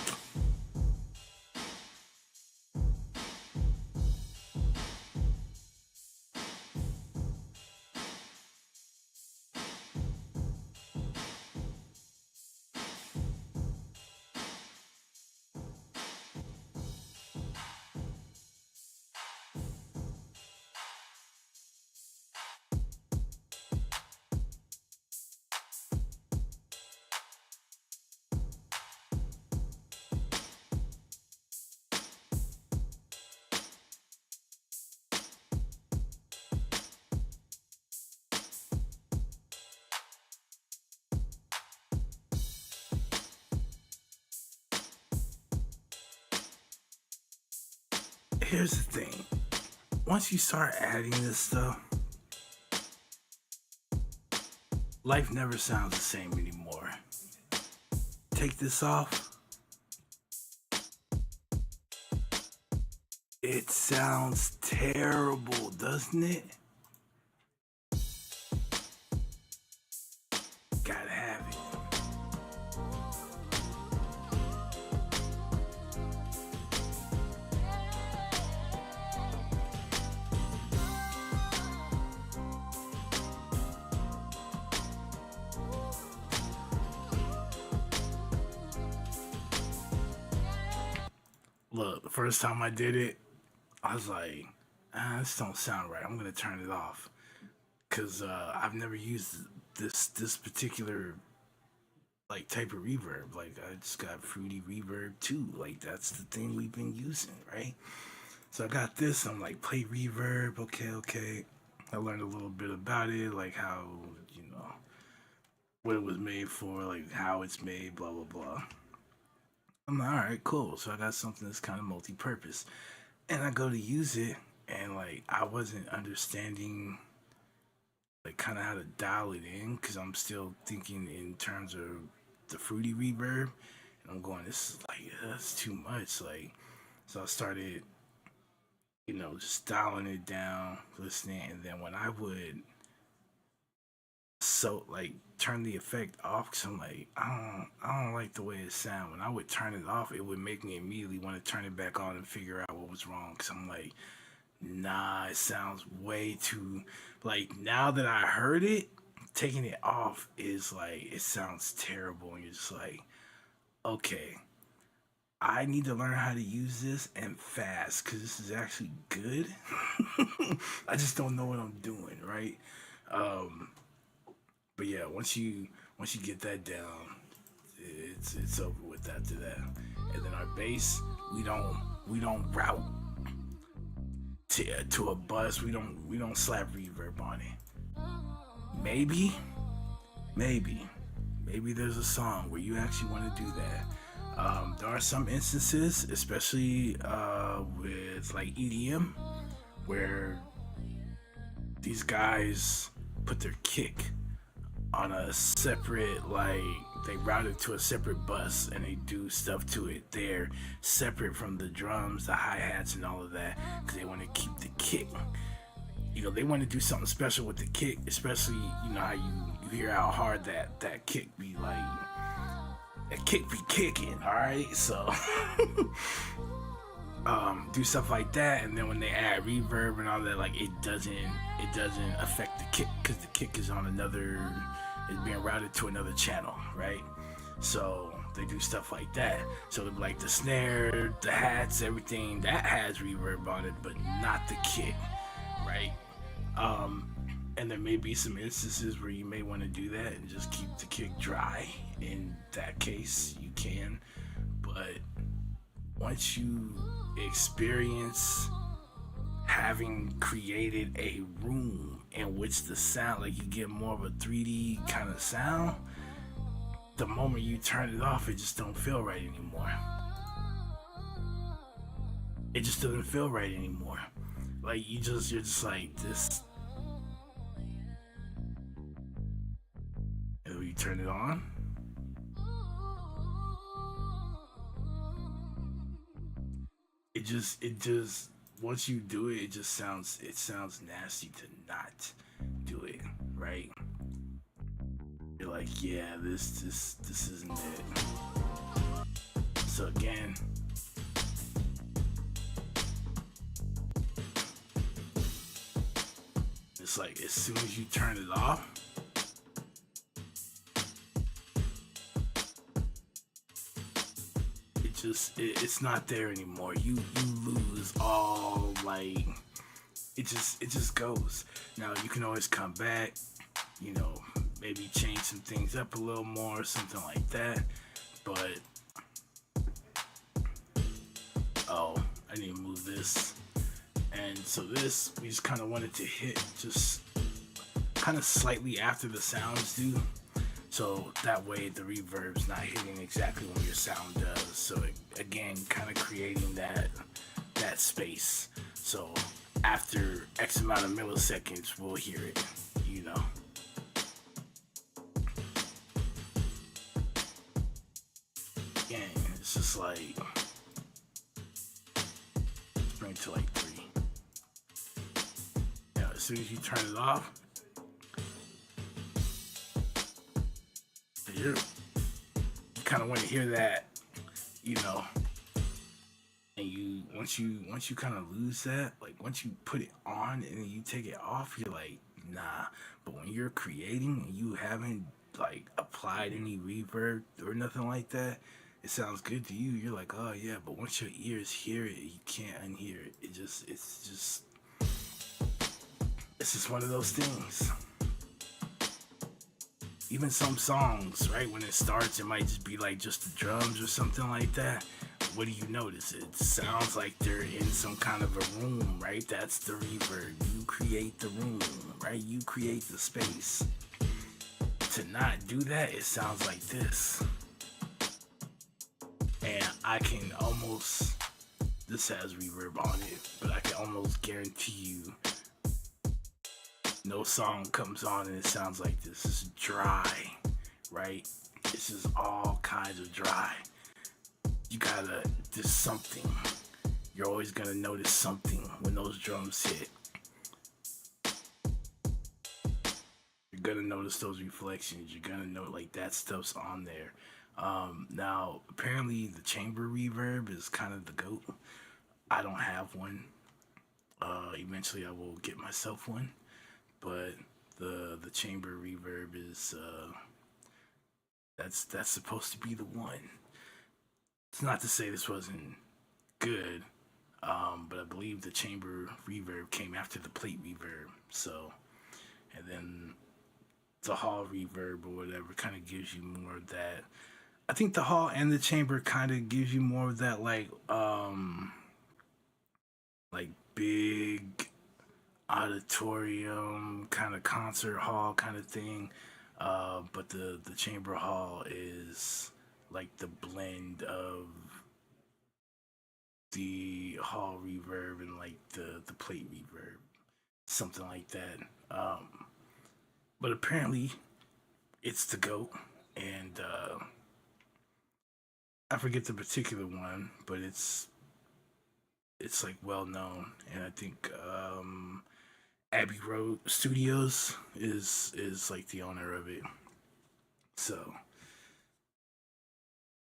Here's the thing. Once you start adding this stuff, life never sounds the same anymore. Take this off. It sounds terrible, doesn't it? Gotta have it. Look, the first time I did it, I was like, this don't sound right. I'm gonna turn it off because I've never used this particular like type of reverb. Like I just got Fruity Reverb too. Like that's the thing we've been using, right? So I got this. I'm like, play reverb. Okay, okay. I learned a little bit about it, like how what it was made for, like how it's made, blah blah blah. I'm like, all right, cool. So I got something that's kind of multi-purpose, and I go to use it, and like I wasn't understanding like kind of how to dial it in because I'm still thinking in terms of the fruity reverb, and I'm going, this is like that's too much. Like, so I started, just dialing it down, listening, and then when I would like turn the effect off because I'm like I don't like the way it sound. When I would turn it off, it would make me immediately want to turn it back on and figure out what was wrong because I'm like, nah, it sounds way too like now that I heard it, taking it off is like it sounds terrible and you're just like, okay, I need to learn how to use this and fast because this is actually good. I just don't know what I'm doing, right? Um, but yeah, once you get that down, it's over with after that. And then our bass, we don't route to a bus. We don't slap reverb on it. Maybe, maybe, maybe there's a song where you actually want to do that. There are some instances, especially with like EDM, where these guys put their kick on a separate like they route it to a separate bus and they do stuff to it there, separate from the drums, the hi-hats, and all of that, because they want to keep the kick. They want to do something special with the kick, especially how you hear how hard that kick be like. That kick be kicking, all right. So do stuff like that, and then when they add reverb and all that, like it doesn't affect the kick because the kick is being routed to another channel, right? So they do stuff like that. So like the snare, the hats, everything that has reverb on it, but not the kick, right? And there may be some instances where you may want to do that and just keep the kick dry. In that case, you can, but once you experience having created a room in which the sound, like you get more of a 3D kind of sound, the moment you turn it off, it just don't feel right anymore. It just doesn't feel right anymore. Like you're just like this. And when you turn it on, it just once you do it, it sounds nasty to not do it, right? You're like, yeah, this isn't it. So again, it's like as soon as you turn it off, it's not there anymore. You lose all, like it just goes. Now you can always come back, maybe change some things up a little more, something like that. But I need to move this. And so this, we just kind of wanted to hit just kind of slightly after the sounds do. So that way the reverb's not hitting exactly when your sound does. So again, kind of creating that space. So after X amount of milliseconds, we'll hear it, Again, it's just like, let's bring it to like 3. As soon as you turn it off, you kind of want to hear that, and once you kind of lose that, like once you put it on and then you take it off, you're like, nah. But when you're creating and you haven't like applied any reverb or nothing like that, it sounds good to you. You're like, oh yeah. But once your ears hear it, you can't unhear it. It's just one of those things. Even some songs, right, when it starts, it might just be like just the drums or something like that. What do you notice? It sounds like they're in some kind of a room, right? That's the reverb. You create the room, right? You create the space. To not do that, it sounds like this. And I can almost, this has reverb on it, but I can almost guarantee you no song comes on and it sounds like this. It's dry, right? This is all kinds of dry. There's something. You're always gonna notice something when those drums hit. You're gonna notice those reflections. You're gonna know like that stuff's on there. Now, apparently the chamber reverb is kind of the GOAT. I don't have one. Eventually I will get myself one. But the chamber reverb is that's supposed to be the one. It's not to say this wasn't good, but I believe the chamber reverb came after the plate reverb. So, and then the hall reverb or whatever kind of gives you more of that. I think the hall and the chamber kind of gives you more of that like big auditorium kind of concert hall kind of thing, but the chamber hall is like the blend of the hall reverb and like the plate reverb, something like that. But apparently it's the GOAT, and I forget the particular one, but it's like well known, and I think Abbey Road Studios is like the owner of it. So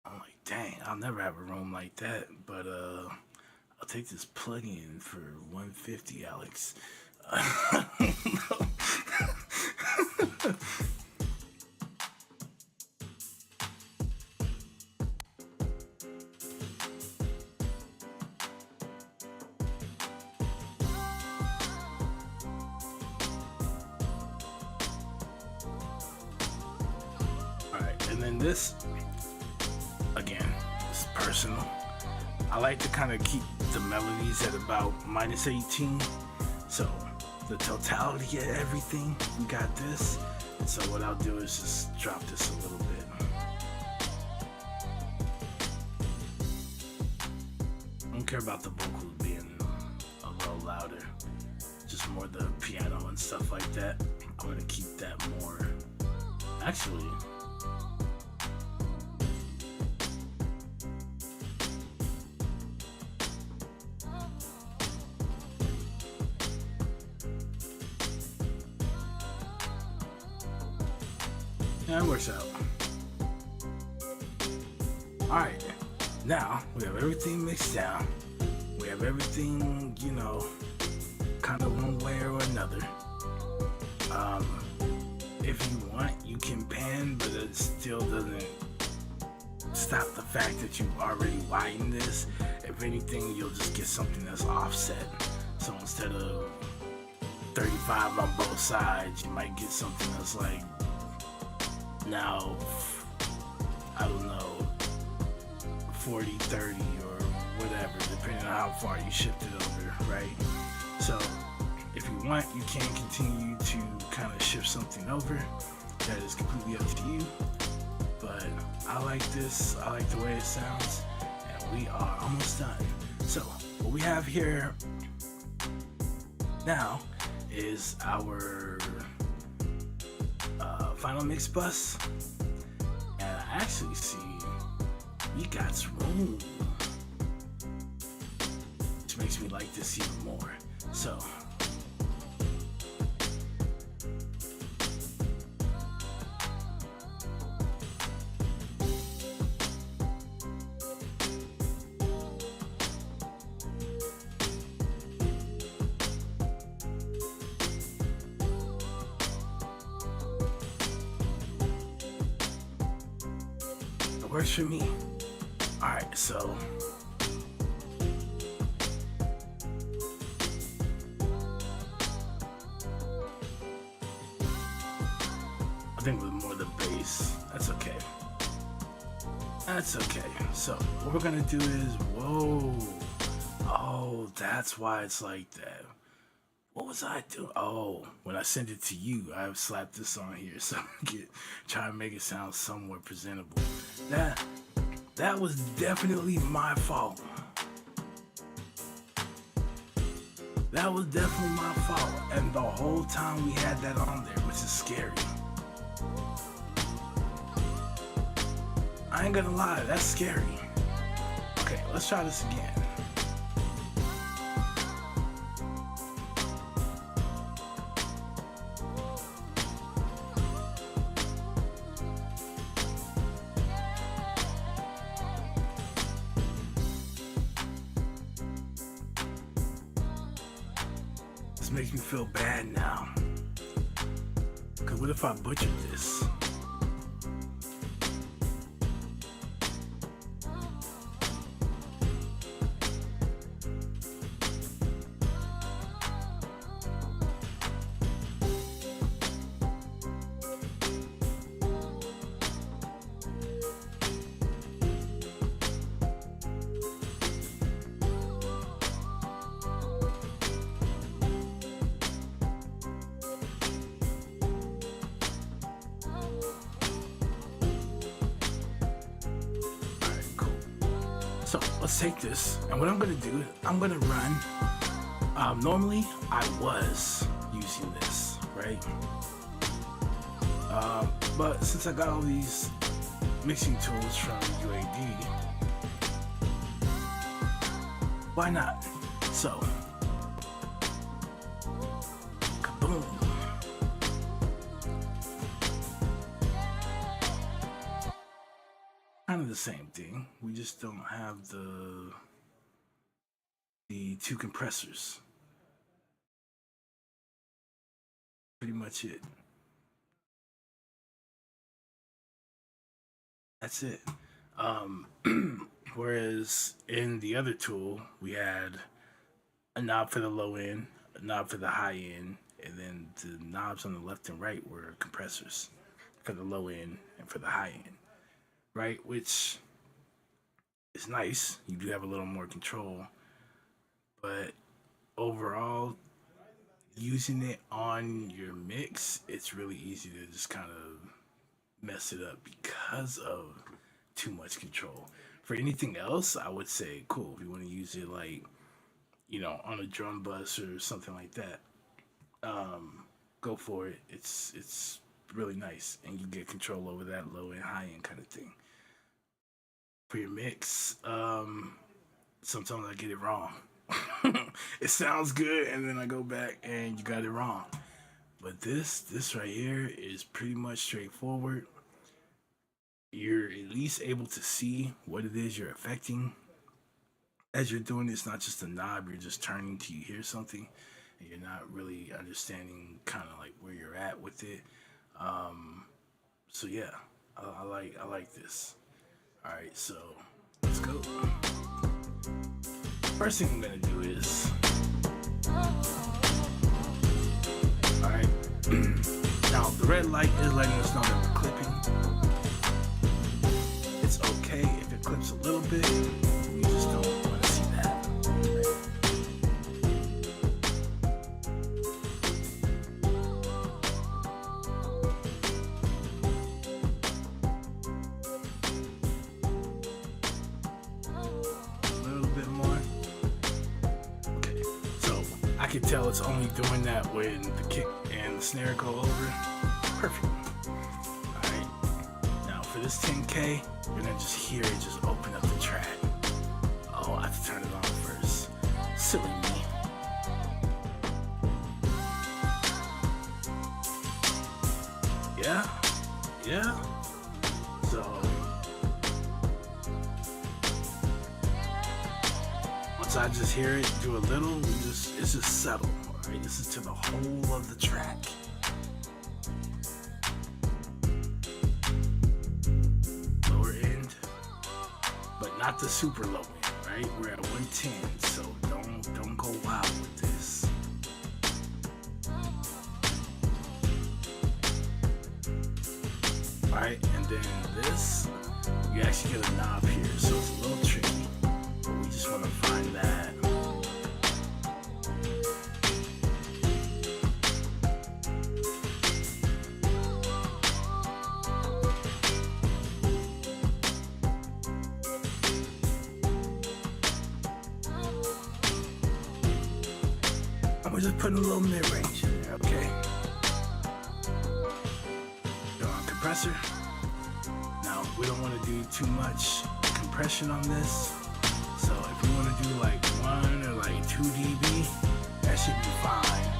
I'm like, dang, I'll never have a room like that, but I'll take this plug-in for 150, Alex. Alright, and then this, again, is personal. I like to kind of keep the melodies at about -18. So the totality of everything, we got this. And so what I'll do is just drop this a little bit. I don't care about the vocals being a little louder. Just more the piano and stuff like that. I'm gonna keep that more. Actually, yeah, it works out. Alright, now we have everything mixed down. We have everything, you know, kind of one way or another. If you want, you can pan, but it still doesn't stop the fact that you've already widened this. If anything, you'll just get something that's offset. So instead of 35 on both sides, you might get something that's like, now, I don't know, 40, 30 or whatever, depending on how far you shift it over, right? So if you want, you can continue to kind of shift something over. That is completely up to you. But I like this, I like the way it sounds, and we are almost done. So what we have here now is our final mix bus, and I actually see we got some room, which makes me like this even more. So works for me. Alright, so I think with more the bass, that's okay. That's okay. So what we're gonna do is, whoa, oh, that's why it's like that. What was I doing? Oh, when I sent it to you, I slapped this on here so I can try to make it sound somewhat presentable. That was definitely my fault. That was definitely my fault. And the whole time we had that on there, which is scary. I ain't gonna lie, that's scary. Okay, let's try this again. Makes me feel bad now. Cause what if I butchered this? So let's take this, and what I'm gonna do, I'm gonna run. Normally, I was using this, right? But since I got all these mixing tools from UAD, why not? So, kaboom. Kind of the same thing. We just don't have the two compressors. Pretty much it. That's it. Whereas in the other tool, we had a knob for the low end, a knob for the high end, and then the knobs on the left and right were compressors for the low end and for the high end, right? Which is nice. You do have a little more control, but overall, using it on your mix, it's really easy to just kind of mess it up because of too much control. For anything else, I would say cool. If you want to use it like, on a drum bus or something like that, go for it. It's really nice, and you get control over that low and high end kind of thing. For your mix, sometimes I get it wrong. It sounds good, and then I go back and you got it wrong. But this right here is pretty much straightforward. You're at least able to see what it is you're affecting as you're doing. It's not just a knob you're just turning till you hear something, and you're not really understanding kind of like where you're at with it. So yeah, I like this. All right, so let's go. First thing I'm gonna do is, all right. Now the red light is letting us know that we're clipping. It's okay if it clips a little bit. You just don't want to see that. A little bit more. Okay, so I can tell it's only doing that when the kick and the snare go over. Perfect. Alright. Now for this 10K, you're gonna just hear it just open up the track. Oh, I have to turn it on first. Silly me. Yeah. So once I just hear it do a little, it's just subtle. Alright, this is to the whole of the track. Lower end, but not the super low end, right? We're at 110, so don't go wild with this. Alright, and then this, you actually get a knob here, so it's a little tricky, but we just want to find that. We're just putting a little mid-range in there, okay? Go on compressor. Now, we don't want to do too much compression on this. So if we want to do like 1 or like 2 dB, that should be fine.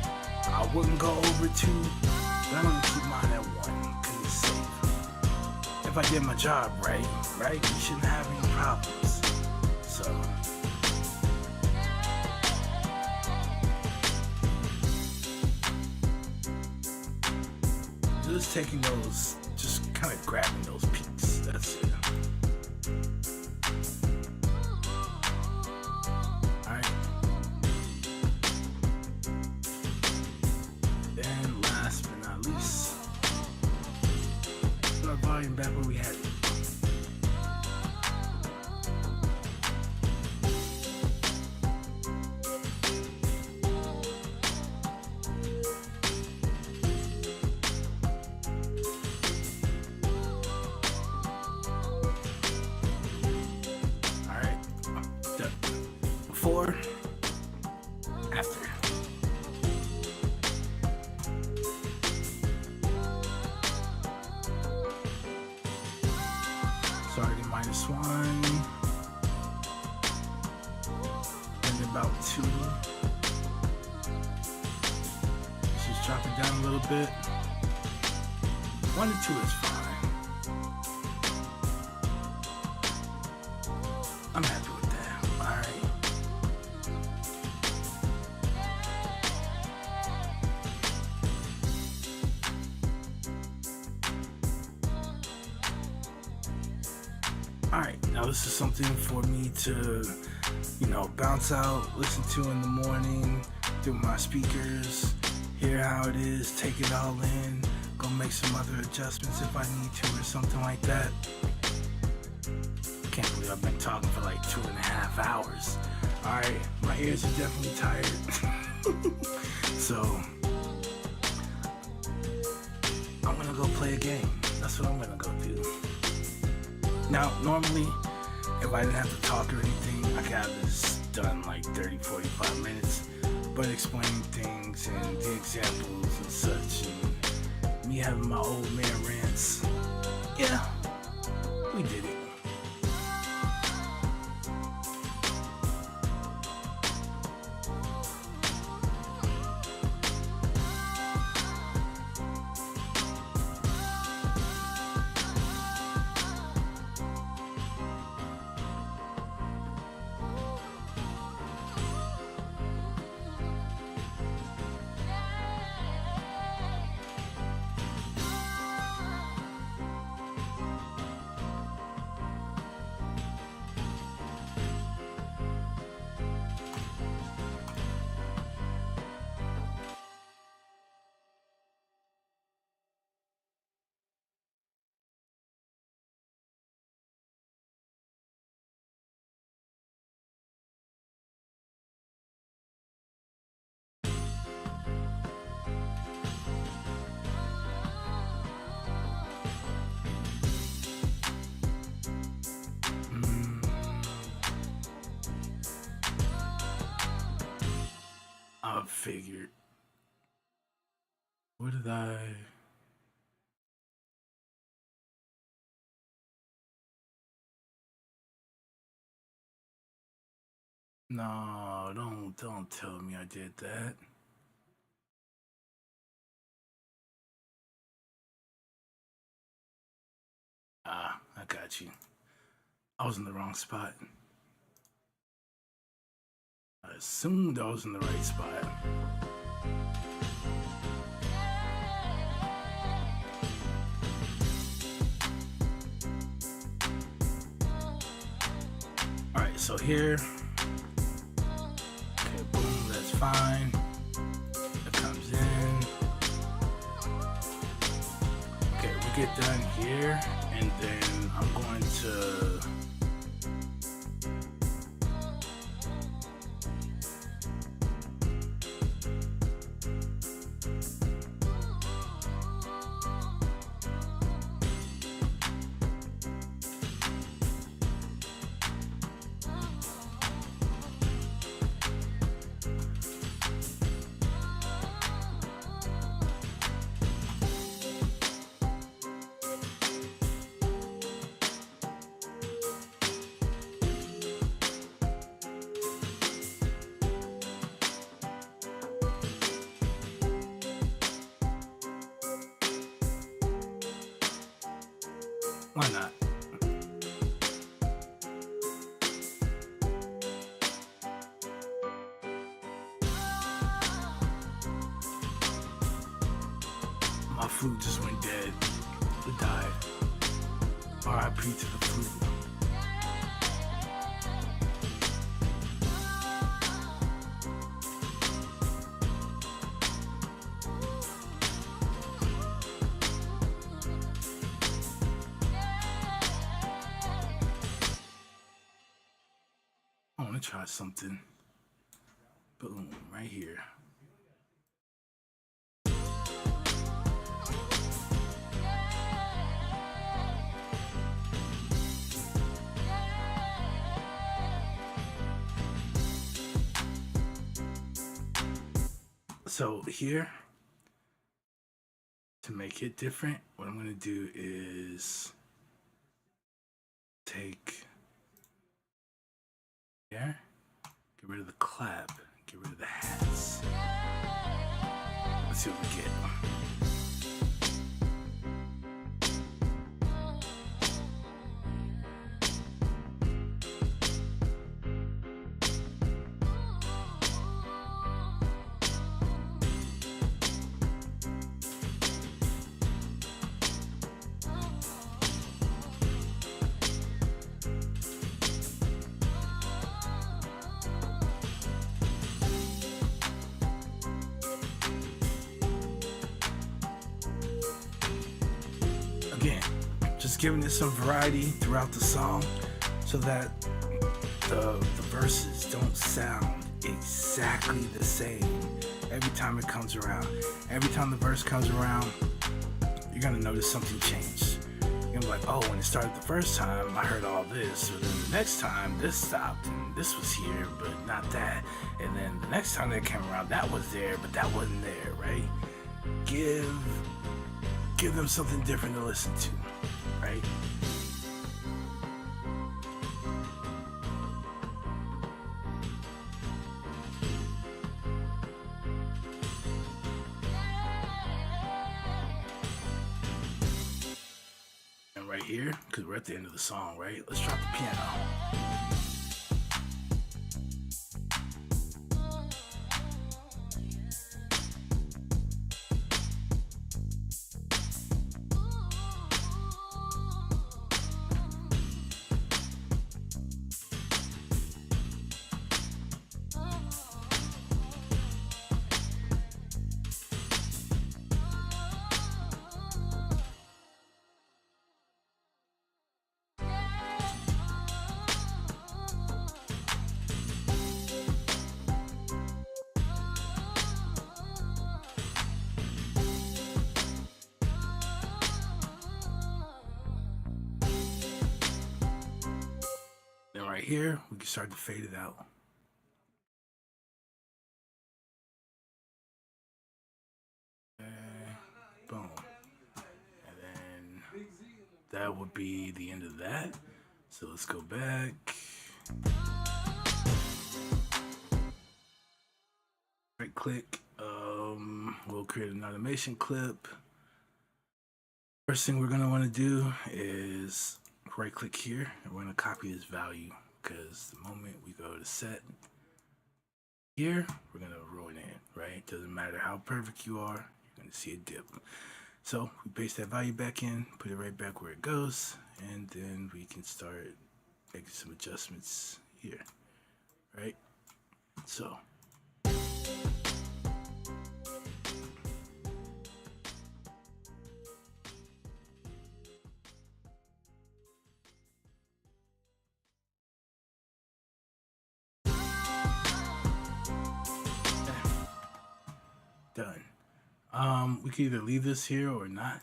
I wouldn't go over 2, but I'm gonna keep mine at 1 because it's safe. If I did my job right, you shouldn't have any problems. So just taking those, just kind of grabbing those peaks. That's it. Alright. Then last but not least, put our volume back where we had it. Before, after. -1, and about 2. Let's just drop it down a little bit. 1 to 2 is fine. I'm happy with that. Alright. Alright, now this is something for me to, bounce out, listen to in the morning, through my speakers, hear how it is, take it all in, go make some other adjustments if I need to or something like that. Can't believe I've been talking for like 2.5 hours. Alright, my ears are definitely tired. So, I'm gonna go play a game. That's what I'm gonna go do. Now, normally, if I didn't have to talk or anything, I could have this done like 30-45 minutes. But explaining things and the examples and such, and me having my old man rants, yeah, we did it. I figured. What did I? No, don't tell me I did that. Ah, I got you. I was in the wrong spot. I assumed I was in the right spot. Alright, so here. Okay, boom, that's fine. It comes in. Okay, we get done here, and then I'm going to why not? My flute just went dead. It died. RIP to the flute. I want to try something. Boom, right here. So here, to make it different, what I'm going to do is take rid of the clap, get rid of the hats. Let's see what we get. Again, just giving it some variety throughout the song so that the verses don't sound exactly the same every time it comes around. Every time the verse comes around, you're gonna notice something changed. You're gonna be like, oh, when it started the first time, I heard all this, but then the next time this stopped and this was here, but not that. And then the next time that came around, that was there, but that wasn't there, right? Give them something different to listen to, right? And right here, because we're at the end of the song, right? Let's drop the piano. Then right here, we can start to fade it out. Okay, boom. And then that would be the end of that. So let's go back. Right click. We'll create an automation clip. First thing we're gonna want to do is right click here and we're going to copy this value, because the moment we go to set here, we're going to ruin it, right? Doesn't matter how perfect you are, you're going to see a dip. So we paste that value back in, put it right back where it goes, and then we can start making some adjustments here, right? So done. We can either leave this here or not.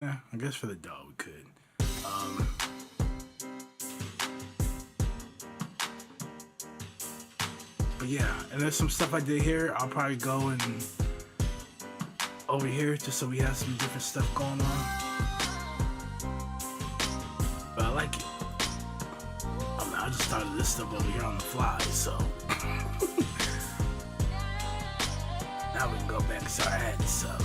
Yeah, I guess for the dog we could. But yeah, and there's some stuff I did here. I'll probably go and over here just so we have some different stuff going on. But I like it. I mean, I just started this stuff over here on the fly, so now we can go back and start adding stuff.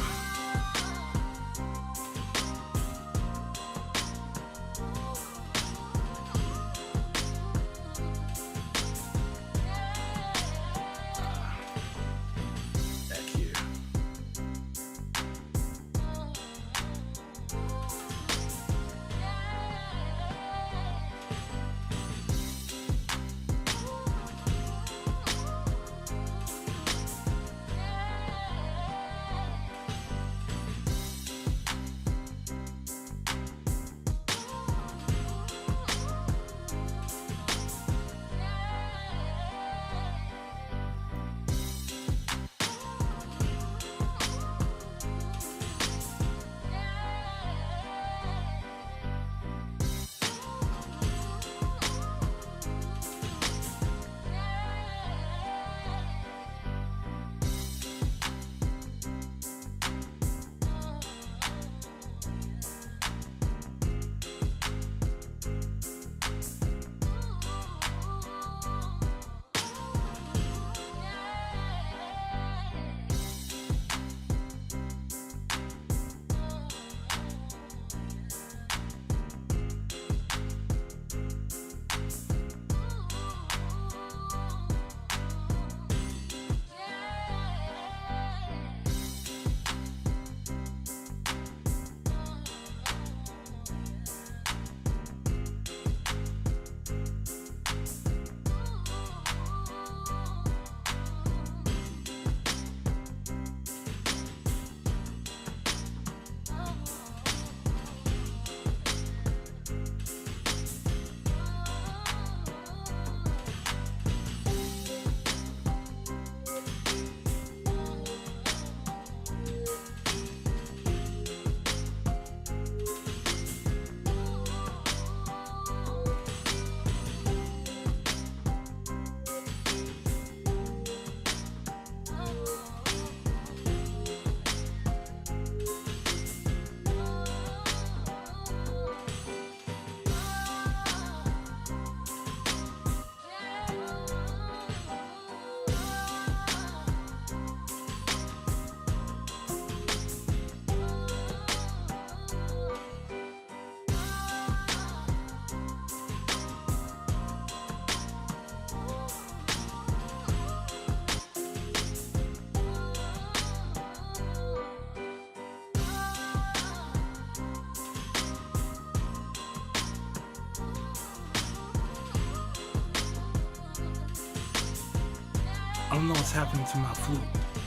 I don't know what's happening to my flute,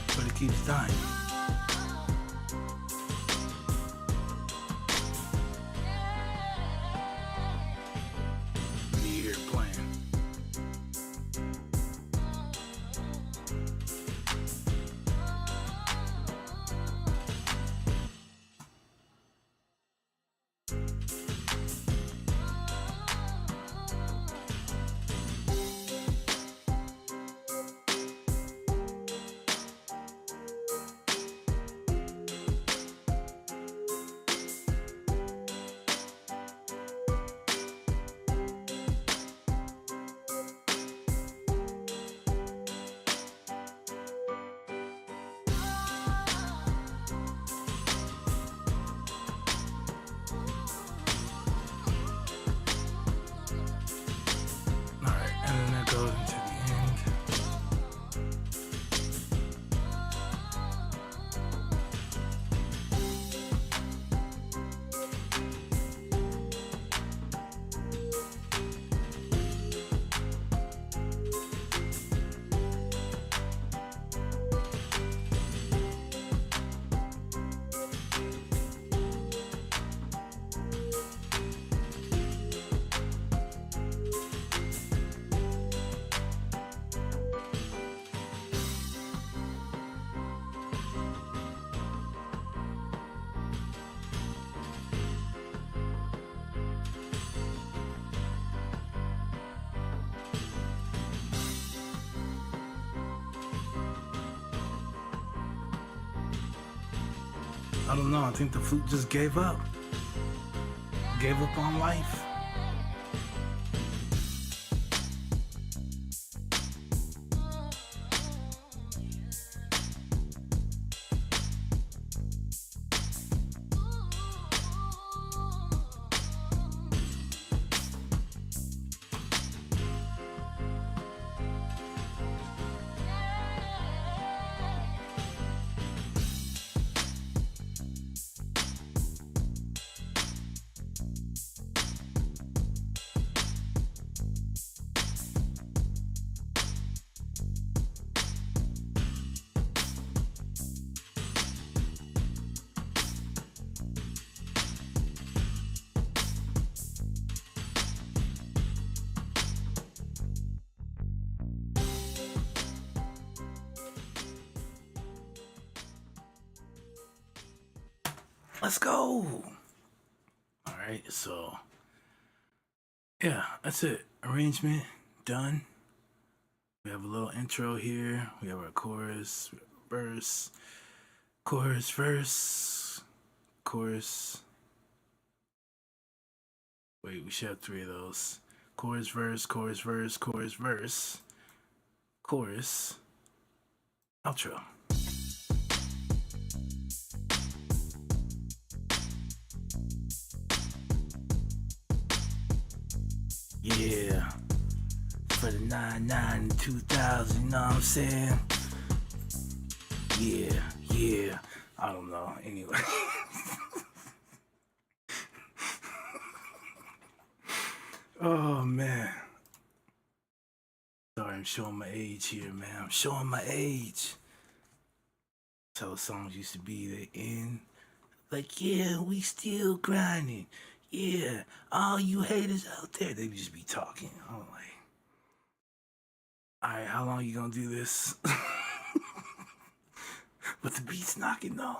but it keeps dying. Me here playing. Go into the end. I don't know, I think the flute just gave up. Gave up on life. Let's go. All right, so yeah, that's it. Arrangement done. We have a little intro here. We have our chorus, verse, chorus, verse, chorus. Wait, we should have 3 of those. Chorus, verse, chorus, verse, chorus, verse, chorus, outro. Yeah, for the 99 2000, you know what I'm saying? Yeah, I don't know, anyway. Oh, man. Sorry, I'm showing my age here, man. I'm showing my age. That's how the songs used to be, they end. Like, yeah, we still grinding. Yeah, all you haters out there, they just be talking. I'm like, alright, how long you gonna do this? But the beat's knocking though.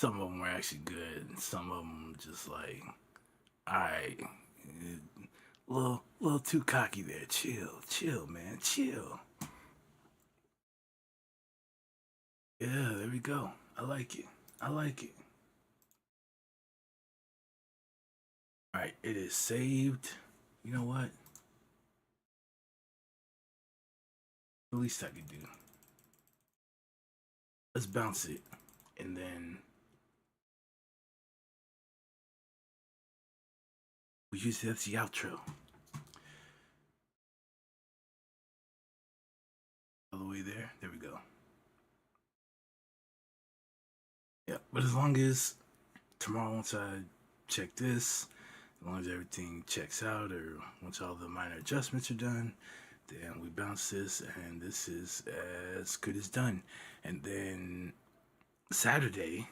Some of them were actually good, and some of them just like, alright, little too cocky there. Chill, man, chill. Yeah, there we go. I like it. Alright, it is saved. You know what? The least I could do. Let's bounce it. And then we use that's the outro. All the way there. There we go. Yeah, but as long as tomorrow, once I check this, as long as everything checks out, or once all the minor adjustments are done, Then we bounce this, and this is as good as done. And then Saturday,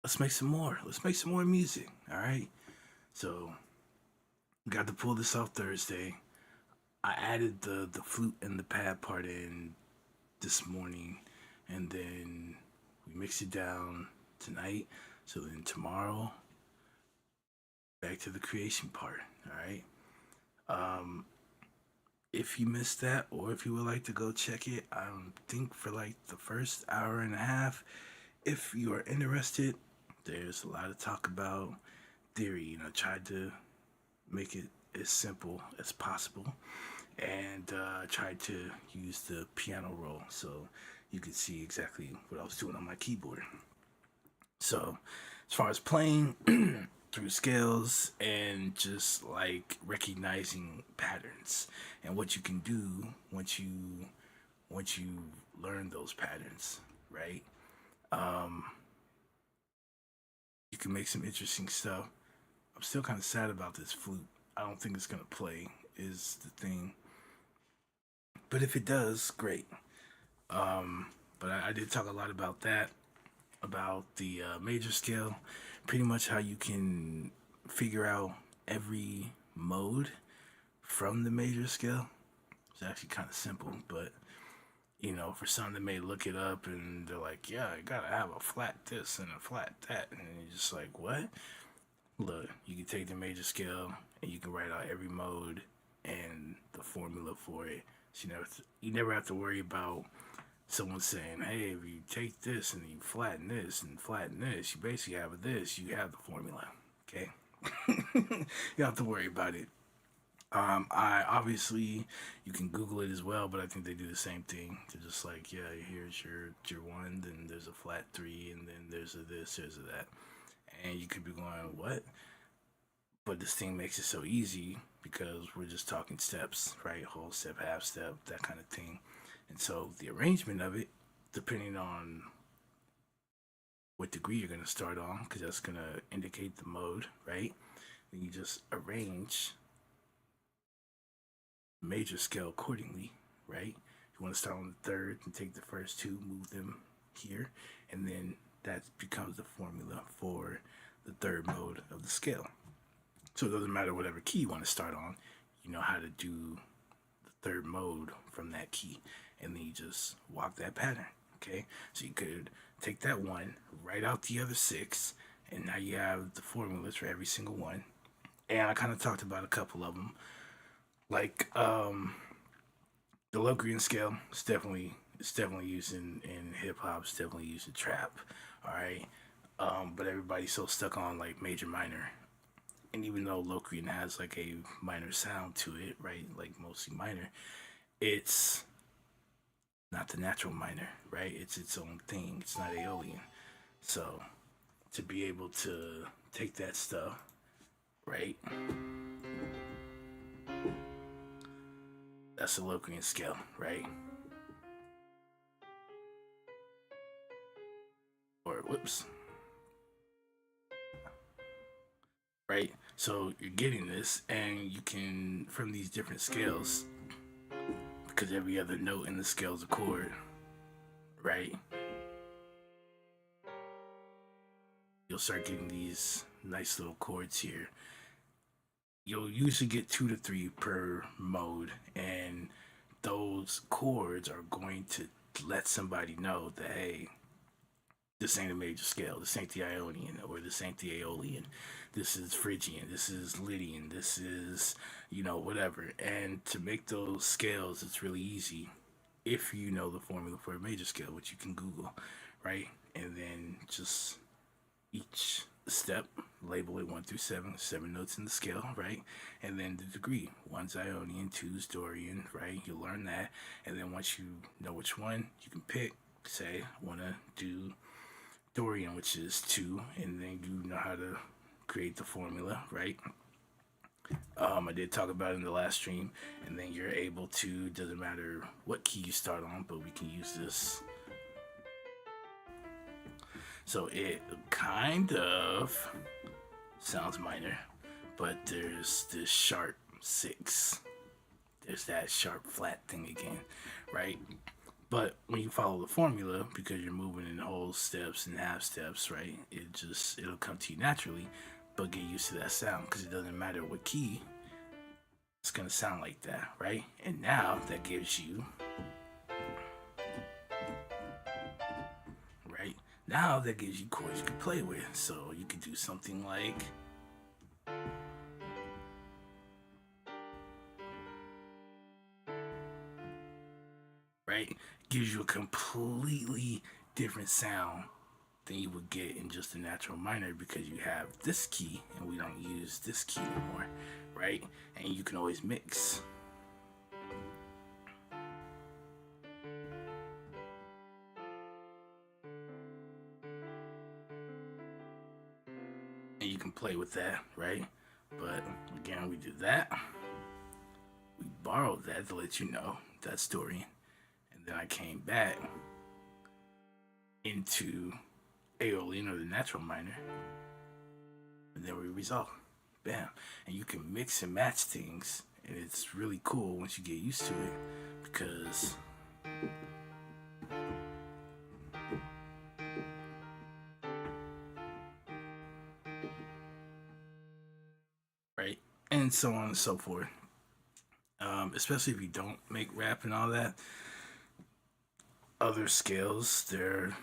let's make some more. Let's make some more music. All right. So got to pull this off Thursday. I added the flute and the pad part in this morning, and then we mix it down tonight. So then tomorrow, back to the creation part. All right. Um, if you missed that, or if you would like to go check it, I think for like the first hour and a half, if you are interested, there's a lot of talk about theory. Tried to make it as simple as possible, and tried to use the piano roll so you could see exactly what I was doing on my keyboard. So, as far as playing through scales and just like recognizing patterns and what you can do once you learn those patterns, right? Um, you can make some interesting stuff. I'm still kind of sad about this flute. I don't think it's gonna play. Is the thing, but if it does, great. But I did talk a lot about that, about the major scale, pretty much how you can figure out every mode from the major scale. It's actually kind of simple, but for some that may look it up and they're like, yeah, I gotta have a flat this and a flat that, and you're just like, what? Look, you can take the major scale and you can write out every mode and the formula for it. So you never have to worry about someone saying, hey, if you take this and you flatten this and flatten this, you basically have this, you have the formula. Okay? You don't have to worry about it. I obviously you can Google it as well, but I think they do the same thing. They're just like, yeah, here's your one, then there's a flat three, and then there's a this, there's a that, and you could be going, what? But this thing makes it so easy because we're just talking steps, right? Whole step, half step, that kind of thing. And so the arrangement of it, depending on what degree you're going to start on, because that's going to indicate the mode, right? Then you just arrange major scale accordingly, right? You want to start on the third and take the first two, move them here, and then that becomes the formula for the third mode of the scale. So it doesn't matter whatever key you want to start on, you know how to do the third mode from that key, and then you just walk that pattern. Okay, so you could take that one, write out the other six, and now you have the formulas for every single one. And I kind of talked about a couple of them, like the Locrian scale. It's definitely used in hip hop. It's definitely used in trap. All right, but everybody's so stuck on like major minor, and even though Locrian has like a minor sound to it, right, like mostly minor, it's not the natural minor, right? It's its own thing. It's not Aeolian. So to be able to take that stuff, right? That's the Locrian scale, right? Or whoops. Right? So you're getting this, and you can, from these different scales, because every other note in the scale is a chord, right? You'll start getting these nice little chords here. You'll usually get 2 to 3 per mode, and those chords are going to let somebody know that, hey, this ain't a major scale, this ain't the Ionian, or this ain't the Aeolian, this is Phrygian, this is Lydian, this is, whatever. And to make those scales, it's really easy if you know the formula for a major scale, which you can Google, right? And then just each step, label it 1 through 7, 7 notes in the scale, right? And then the degree, one's Ionian, two's Dorian, right? You'll learn that. And then once you know which one, you can pick, say, I want to do Dorian, which is 2, and then you know how to create the formula, right? I did talk about it in the last stream, and then you're able to, doesn't matter what key you start on, but we can use this. So it kind of sounds minor, but there's this sharp 6. There's that sharp flat thing again, right? But when you follow the formula, because you're moving in whole steps and half steps, right? It'll come to you naturally, but get used to that sound, because it doesn't matter what key, it's gonna sound like that, right? And now that gives you, right? Now that gives you chords you can play with. So you could do something like, right? Gives you a completely different sound than you would get in just a natural minor, because you have this key and we don't use this key anymore, right? And you can always mix. And you can play with that, right? But again, we did that. We borrowed that to let you know that story. And then I came back into Aeolian, or the natural minor, and then we resolve. Bam. And you can mix and match things, and it's really cool once you get used to it, because right, and so on and so forth. Especially if you don't make rap and all that, other scales, they're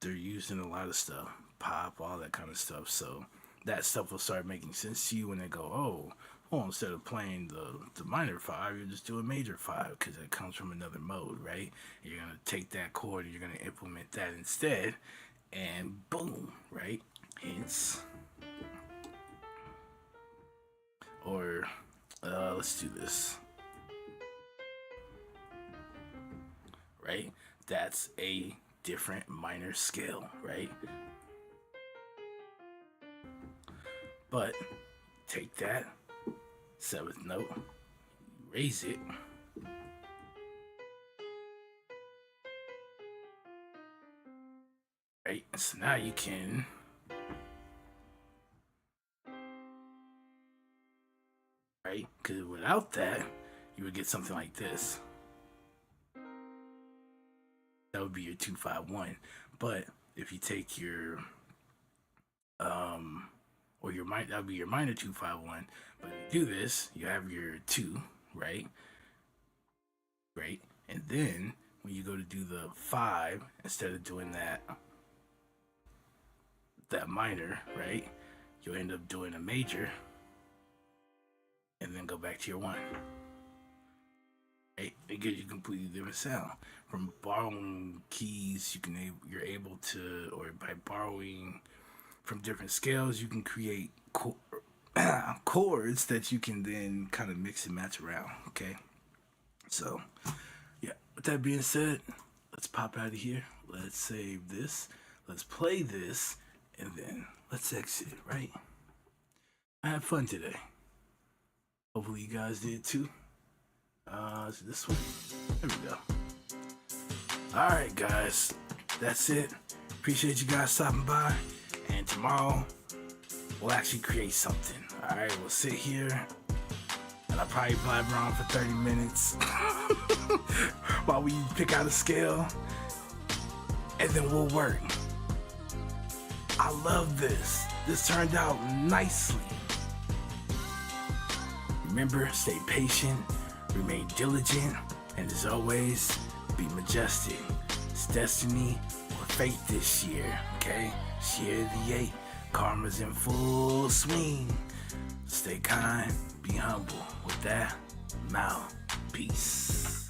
used in a lot of stuff, pop, all that kind of stuff. So that stuff will start making sense to you when they go, oh, instead of playing the minor 5, you're just doing major 5, because it comes from another mode, right? You're gonna take that chord and you're gonna implement that instead, and boom, right? Hence, or let's do this, right? That's a different minor scale, right? But take that 7th note, raise it, right? So now you can, right? Because without that, you would get something like this. That would be your 2-5-1. But if you take your or your minor, that would be your minor 2-5-1. But if you do this, you have your 2, right? Right? And then when you go to do the 5, instead of doing that minor, right? You'll end up doing a major, and then go back to your 1. Right? It gives you a completely different sound. From borrowing keys, you're able to, or by borrowing from different scales, you can create chords that you can then kind of mix and match around. Okay, so yeah, with that being said, let's pop out of here. Let's save this, let's play this, and then let's exit. Right? I had fun today. Hopefully you guys did too. So this one, there we go. All right, guys, that's it. Appreciate you guys stopping by, and tomorrow we'll actually create something. All right, we'll sit here and I'll probably vibe around for 30 minutes while we pick out a scale, and then we'll work. I love this. This turned out nicely. Remember, stay patient, remain diligent, and as always, be majestic. It's destiny or fate this year, okay? It's year of the 8. Karma's in full swing. Stay kind, be humble. With that, I'm out. Peace.